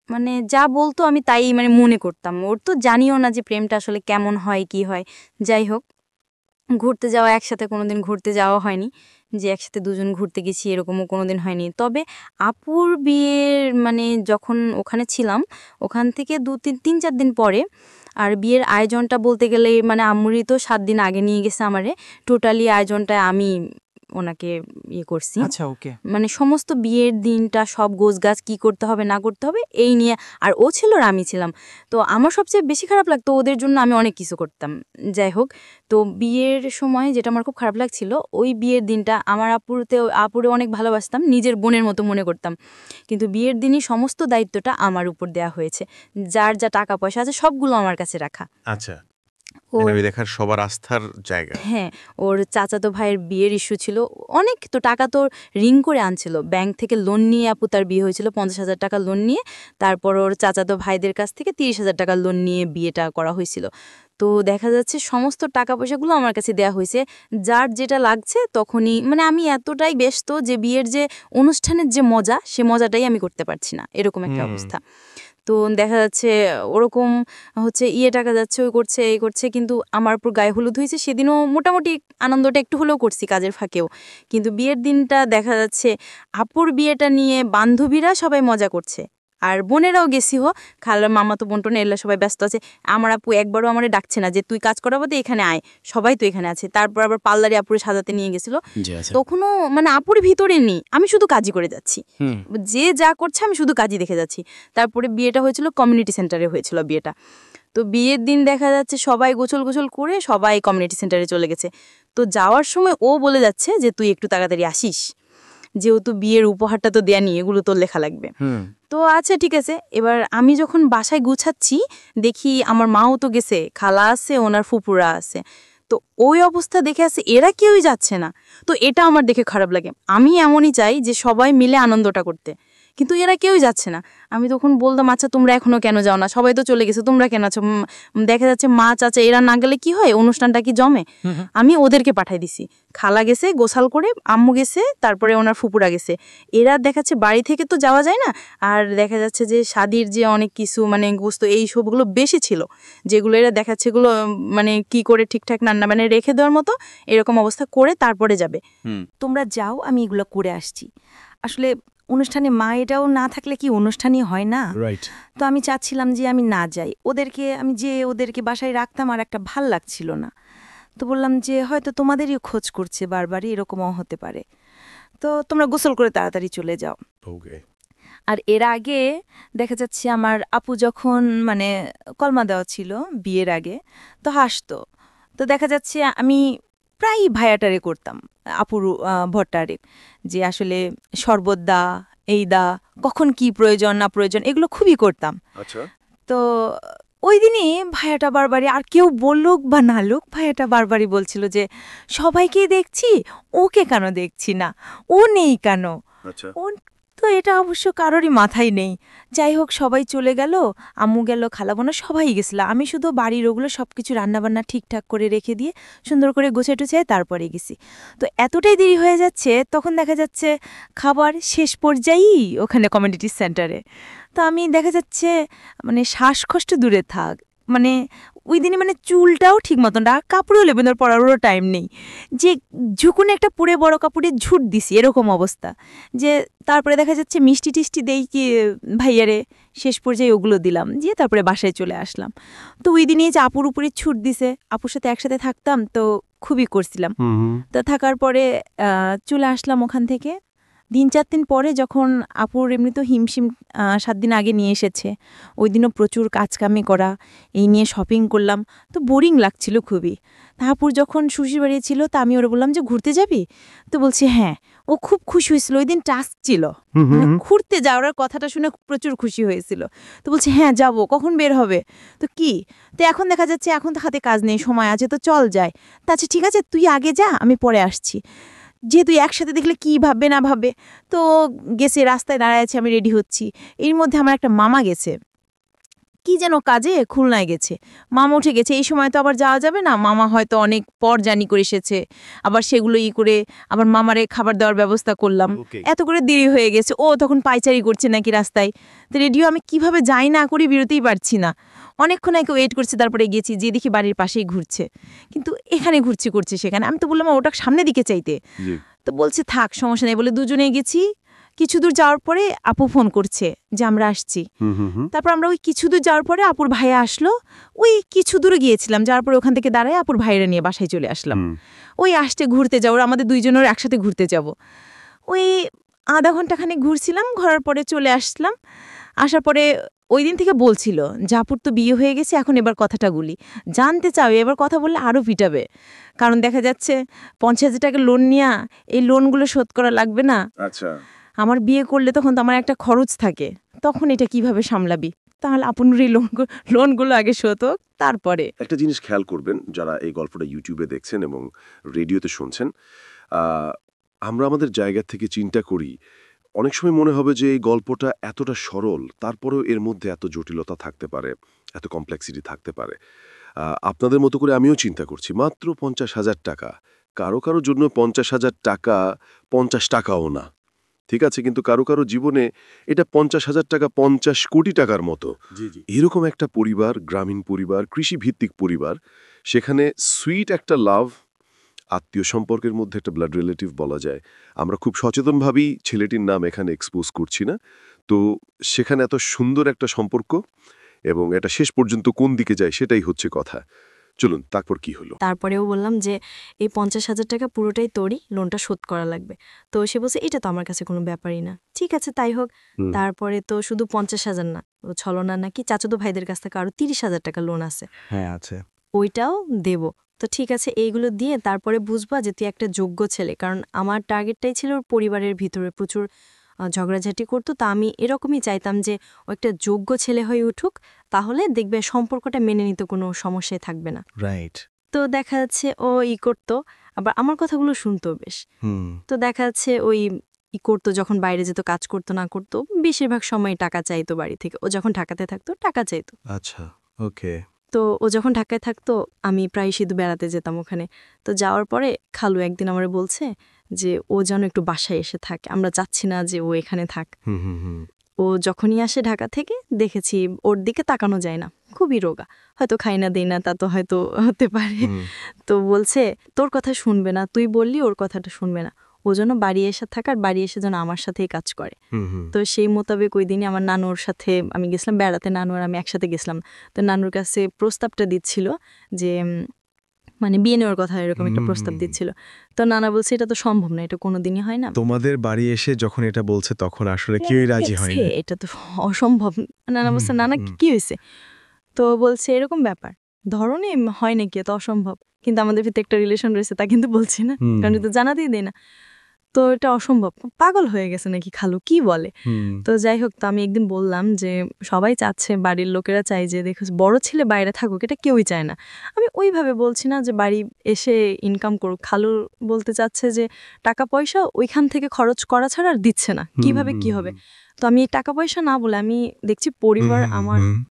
মানে যা বলতো আমি তাই মানে মনে করতাম। ওর তো জানিও না যে প্রেমটা আসলে কেমন হয় কি হয়। যাই হোক, ঘুরতে যাওয়া, একসাথে কোনোদিন ঘুরতে যাওয়া হয়নি, যে একসাথে দুজন ঘুরতে গেছি এরকমও কোনোদিন হয়নি। তবে আপুর বিয়ের মানে যখন ওখানে ছিলাম, ওখান থেকে 3-4 দিন পরে, আর বিয়ের আয়োজনটা বলতে গেলে মানে আম্মুরই তো 7 দিন আগে নিয়ে গেছে আমারে, টোটালি আয়োজনটা আমি ওনাকে করছি। আচ্ছা, ওকে। মানে সমস্ত বিয়ের দিনটা সব গোছগাছ কি করতে হবে না করতে হবে এই নিয়ে, আর ও ছিল আর আমি ছিলাম। তো আমার সবচেয়ে বেশি খারাপ লাগতো, ওদের জন্য আমি অনেক কিছু করতাম। যাই হোক, তো বিয়ের সময় যেটা আমার খুব খারাপ লাগছিল, ওই বিয়ের দিনটা আমার আপুরে অনেক ভালোবাসতাম, নিজের বোনের মতো মনে করতাম, কিন্তু বিয়ের দিনই সমস্ত দায়িত্বটা আমার উপর দেয়া হয়েছে। যার যা টাকা পয়সা আছে সবগুলো আমার কাছে রাখা। আচ্ছা। ওই দেখার সবার আস্থার জায়গা। হ্যাঁ, ওর চাচাতো ভাইয়ের বিয়ের ইস্যু ছিল, অনেক তো টাকা তো রিং করে আনছিল, ব্যাংক থেকে লোন নিয়ে আপু তার বিয়ে হয়েছিল, 50,000 টাকা লোন নিয়ে, তারপর ওর চাচাতো ভাইদের কাছ থেকে 30,000 টাকা লোন নিয়ে বিয়েটা করা হয়েছিল। তো দেখা যাচ্ছে সমস্ত টাকা পয়সাগুলো আমার কাছে দেয়া হয়েছে, যার যেটা লাগছে তখনই, মানে আমি এতটাই ব্যস্ত যে বিয়ের যে অনুষ্ঠানের যে মজা, সে মজাটাই আমি করতে পারছি না, এরকম একটা অবস্থা। তো দেখা যাচ্ছে ওরকম হচ্ছে টাকা যাচ্ছে, ওই করছে এই করছে, কিন্তু আমার উপর গায়ে হলুদ হয়েছে, সেদিনও মোটামুটি আনন্দটা একটু হলেও করছি কাজের ফাঁকেও। কিন্তু বিয়ের দিনটা দেখা যাচ্ছে আপুর বিয়েটা নিয়ে বান্ধবীরা সবাই মজা করছে, আর বোনেরাও গেছি খালার মামা তো বন্টনে এলে সবাই ব্যস্ত আছে। আমার আপু একবারও আমারে ডাকছে না যে তুই কাজ করাবো তো এখানে আয়, সবাই তো এখানে আছে। তারপর আবার পার্লারে আপুরে সাজাতে নিয়ে গেছিল, তখনও মানে আপুর ভিতরে নেই, আমি শুধু কাজই করে যাচ্ছি, যে যা করছে আমি শুধু কাজই দেখে যাচ্ছি। তারপরে বিয়েটা হয়েছিল কমিউনিটি সেন্টারে হয়েছিল বিয়েটা। তো বিয়ের দিন দেখা যাচ্ছে সবাই গোছল গোছল করে সবাই কমিউনিটি সেন্টারে চলে গেছে। তো যাওয়ার সময় ও বলে যাচ্ছে যে তুই একটু তাড়াতাড়ি আসিস, যেহেতু বিয়ের উপহারটা তো দেয়া নি, এগুলো তোর লেখা লাগবে। তো আচ্ছা ঠিক আছে। এবার আমি যখন বাসায় গুছাচ্ছি দেখি আমার মাও তো গেছে, খালা আছে, ওনার ফুপুরা আছে। তো ওই অবস্থা দেখে আছে এরা কেউই যাচ্ছে না। তো এটা আমার দেখে খারাপ লাগে। আমি এমনই চাই যে সবাই মিলে আনন্দটা করতে, কিন্তু এরা কেউই যাচ্ছে না। আমি তখন বললাম আচ্ছা তোমরা এখনো কেন যাও না, সবাই তো চলে গেছে, তোমরা কেন আছো? দেখা যাচ্ছে মা চাচা এরা না গেলে কি হয়, অনুষ্ঠানটা কি জমে? আমি ওদেরকে পাঠাই দিছি, খালা গেছে গোছাল করে, আম্মু গেছে, তারপরে ওনার ফুপুরা গেছে। এরা দেখাচ্ছে বাড়ি থেকে তো যাওয়া যায় না, আর দেখা যাচ্ছে যে শাদির যে অনেক কিছু মানে গোস্ত এই সবগুলো বেশি ছিল, যেগুলো এরা দেখাচ্ছে এগুলো মানে কি করে ঠিকঠাক রান্না মানে রেখে দেওয়ার মতো এরকম অবস্থা করে তারপরে যাবে। তোমরা যাও, আমি এগুলো করে আসছি। আসলে অনুষ্ঠানে মা এটাও না থাকলে কি অনুষ্ঠানই হয় না? তো আমি চাচ্ছিলাম যে আমি না যাই, ওদেরকে বাসায় রাখতাম আর একটা ভাল লাগছিল না। তো বললাম যে হয়তো তোমাদেরই খোঁজ করছে বারবারই, এরকমও হতে পারে। তো তোমরা গোসল করে তাড়াতাড়ি চলে যাও। আর এর আগে দেখা যাচ্ছে আমার আপু যখন মানে কলমা দেওয়া ছিল বিয়ের আগে, তো হাসতো। তো দেখা যাচ্ছে আমি প্রায় ভায়াটারে করতাম, আপুর ভট্টারে, যে আসলে শরবত দা, এই দা, কখন কি প্রয়োজন না প্রয়োজন এগুলো খুবই করতাম। তো ওই দিনই ভাইয়াটা বারবারই, আর কেউ বলুক বা না লোক, ভাইয়াটা বারবারই বলছিল যে সবাইকেই দেখছি, ওকে কেন দেখছি না, ও নেই কেন? তো এটা অবশ্য কারোরই মাথায় নেই। যাই হোক সবাই চলে গেল, আম্মু গেল, খালাবোনা সবাই গেছিল, আমি শুধু বাড়ির ওগুলো সব কিছু রান্নাবান্না ঠিকঠাক করে রেখে দিয়ে সুন্দর করে গোছায় টুছায় তারপরে গেছি। তো এতটাই দেরি হয়ে যাচ্ছে, তখন দেখা যাচ্ছে খাবার শেষ পর্যায়েই ওখানে কমিউনিটি সেন্টারে। তো আমি দেখা যাচ্ছে মানে শ্বাসকষ্ট দূরে থাক, মানে ওই দিনে মানে চুলটাও ঠিক মতন আর কাপড়ও লেবেন্দর পরারও টাইম নেই, যে ঝুকুনে একটা পুরে বড় কাপড়ে ঝুট দিছি এরকম অবস্থা। যে তারপরে দেখা যাচ্ছে মিষ্টি টিষ্টি দেই কি ভাইয়ারে, শেষ পর্যায়ে ওগুলো দিলাম, দিয়ে তারপরে বাসায় চলে আসলাম। তো ওই দিনে যে আপুর উপরে ছুট দিছে, আপুর সাথে একসাথে থাকতাম তো খুবই করছিলাম। তো থাকার পরে চলে আসলাম ওখান থেকে। 3-4 দিন পরে যখন আপুর এমনি তো হিমশিম 7 দিন আগে নিয়ে এসেছে, ওই দিনও প্রচুর কাজকামি করা, এই নিয়ে শপিং করলাম, তো বোরিং লাগছিল খুবই। তা আপুর যখন শ্বশুর বাড়ি ছিল, তা আমি ওরা বললাম যে ঘুরতে যাবি? তো বলছি হ্যাঁ। ও খুব খুশি হয়েছিল, ওই দিন টাস্ক ছিল, ঘুরতে যাওয়ার কথাটা শুনে প্রচুর খুশি হয়েছিল। তো বলছে হ্যাঁ যাবো, কখন বের হবে? তো কি, তো এখন দেখা যাচ্ছে এখন তো হাতে কাজ নেই, সময় আছে, তো চল যায়। তা আচ্ছা ঠিক আছে, তুই আগে যা, আমি পরে আসছি। যেহেতু একসাথে দেখলে কি ভাববে না ভাববে, তো গেছে, রাস্তায় দাঁড়ায় আছে, আমি রেডি হচ্ছি। এর মধ্যে আমার একটা মামা গেছে, কি যেন কাজে খুলনায় গেছে, মামা উঠে গেছে। এই সময় তো আবার যাওয়া যাবে না, মামা হয়তো অনেক পর জানি করে এসেছে, আবার সেগুলো করে আবার মামারে খাবার দেওয়ার ব্যবস্থা করলাম, এত করে দেরি হয়ে গেছে। ও তখন পাইচারি করছে নাকি রাস্তায়, তো রেডিও আমি কিভাবে যাই না করি বেরোতেই পারছি না। অনেকক্ষণ আগে ওয়েট করছে, তারপরে গেছি, যে দেখি বাড়ির পাশেই ঘুরছে, কিন্তু এখানে ঘুরছি করছে সেখানে। আমি তো বললাম ওটা সামনে দিকে চাইতে, তো বলছে থাক সমস্যা নেই, বলে দুজনে গেছি। কিছু দূর যাওয়ার পরে আপু ফোন করছে যে আমরা আসছি। তারপর আমরা ওই কিছু দূর যাওয়ার পরে আপুর ভাইয়া আসলো, ওই কিছু দূরে গিয়েছিলাম, যাওয়ার পরে ওখান থেকে দাঁড়ায় আপুর ভাইয়েরা নিয়ে বাসায় চলে আসলাম। ওই আসতে ঘুরতে যাবো, আমাদের দুইজনের একসাথে ঘুরতে যাব। ওই আধা ঘন্টা খানিক ঘুরছিলাম, ঘোরার পরে চলে আসলাম। আসার পরে ওই দিন থেকে বলছিল যে আপুর তো বিয়ে হয়ে গেছে, এখন এবার কথাটা গুলি, জানতে চাও এবার কথা বললে আরও পিটাবে, কারণ দেখা যাচ্ছে 50,000 টাকা লোন নিয়ে এই লোনগুলো শোধ করা লাগবে না। আমার বিয়ে করলে তখন তো আমার একটা খরচ থাকে, তখন এটা কিভাবে সামলাবি? তাহলে আপনারই লোনগুলো আগে শোধ হোক, তারপরে। একটা জিনিস খেয়াল করবেন যারা এই গল্পটা ইউটিউবে দেখছেন এবং রেডিওতে শুনছেন, আমরা আমাদের জায়গা থেকে চিন্তা করি, অনেক সময় মনে হবে যে এই গল্পটা এতটা সরল, তারপরেও এর মধ্যে এত জটিলতা থাকতে পারে, এত কমপ্লেক্সিটি থাকতে পারে। আপনাদের মতো করে আমিও চিন্তা করছি, মাত্র 50,000 টাকা। কারো কারো জন্য 50,000 টাকা 50 টাকাও না, ঠিক আছে, কিন্তু কারো কারো জীবনে এটা 50,000 টাকা 50 কোটি টাকার মতো। এরকম একটা পরিবার, গ্রামীণ পরিবার, কৃষিভিত্তিক পরিবার, সেখানে সুইট একটা লাভ, আত্মীয় সম্পর্কের মধ্যে একটা ব্লাড রিলেটিভ বলা যায়। আমরা খুব সচেতনভাবেই ছেলেটির নাম এখানে এক্সপোজ করছি না, তো সেখানে এত সুন্দর একটা সম্পর্ক এবং এটা শেষ পর্যন্ত কোন দিকে যায় সেটাই হচ্ছে কথা। চলুন, তারপর কি হলো? তারপরেও বললাম যে এই 50,000 টাকা পুরোটাই তোরই, লোনটা শোধ করা লাগবে। তো সে বলছে এটা তো আমার কাছে কোনো ব্যাপারই না। ঠিক আছে, তাই হোক। তারপরে তো শুধু 50,000 না, ও ছলনা নাকি চাচাতো ভাইদের কাছ থেকে আরো 30,000 টাকা লোন আছে। হ্যাঁ আছে। ওইটাও দেব। তো ঠিক আছে, এইগুলো দিয়ে তারপরে বুঝবা যে তুই একটা যোগ্য ছেলে। কারণ আমার টার্গেটটাই ছিল ওর পরিবারের ভিতরে প্রচুর ঝগড়াঝাটি করতো, তা আমি এরকমই চাইতাম যে ও একটা যোগ্য ছেলে হয়ে উঠুক, তাহলে দেখবে সম্পর্কটা মেনে নিতে কোনো সমস্যাই থাকবে না। রাইট। তো দেখা যাচ্ছে ও করতো, আবার আমার কথাগুলো শুনতো বেশ। তো দেখা যাচ্ছে ওই করতো, যখন বাইরে যেত, কাজ করতো না করতো, বেশিরভাগ সময় টাকা চাইতো বাড়ি থেকে। ও যখন ঢাকাতে থাকতো টাকা চাইতো। আচ্ছা, ওকে। তো ও যখন ঢাকায় থাকতো আমি প্রায় শুধু বেড়াতে যেতাম ওখানে। তো যাওয়ার পরে খালু একদিন আমার বলছে যে ও যেন একটু বাসায় এসে থাকে, আমরা চাচ্ছি না যে ও এখানে থাক। ও যখনই আসে ঢাকা থেকে দেখেছি ওর দিকে তাকানো যায় না, খুবই রোগা, হয়তো খাই না দেই না, তা তো হয়তো হতে পারে। তো বলছে তোর কথা শুনবে না, তুই বললি ওর কথাটা শুনবে না, ও যেন বাড়ি এসে থাকার, বাড়ি এসে যেন আমার সাথেই কাজ করে। তো সেই মোতাবেক ওই দিনই আমার নানুর সাথে আমি গেছিলাম বেড়াতে, নানু আর আমি একসাথে গেছিলাম। তো নানুর কাছে প্রস্তাবটা দিচ্ছিল যে মানে বিয়ে নেওয়ার কথা, এরকম একটা প্রস্তাব দিচ্ছিল। তো নানা বলছে এটা তো সম্ভব না, এটা কোনোদিনই হয় না। তোমাদের বাড়ি এসে যখন এটা বলছে তখন আসলে কেউই রাজি হয় না, এটা তো অসম্ভব। নানা বলছে নানা কি হয়েছে? তো বলছে এরকম ব্যাপার, ধরনে হয় নাকি, এত অসম্ভব। কিন্তু আমাদের ভিতরে একটা রিলেশন রয়েছে, তা কিন্তু বলছি না, কারণ তো জানাতেই দেয় না। তো এটা অসম্ভব, পাগল হয়ে গেছে নাকি খালু, কি বলে? তো যাই হোক, তো আমি একদিন বললাম যে সবাই চাচ্ছে, বাড়ির লোকেরা চায় যে দেখো বড় ছেলে বাইরে থাকুক, এটা কেউই চায় না। আমি ওইভাবে বলছি না যে বাড়ি এসে ইনকাম করুক। খালু বলতে চাচ্ছে যে টাকা পয়সা ওইখান থেকে খরচ করা ছাড়া আর দিচ্ছে না, কিভাবে কি হবে? তো আমি টাকা পয়সা না বলে আমি দেখছি পরিবার আমার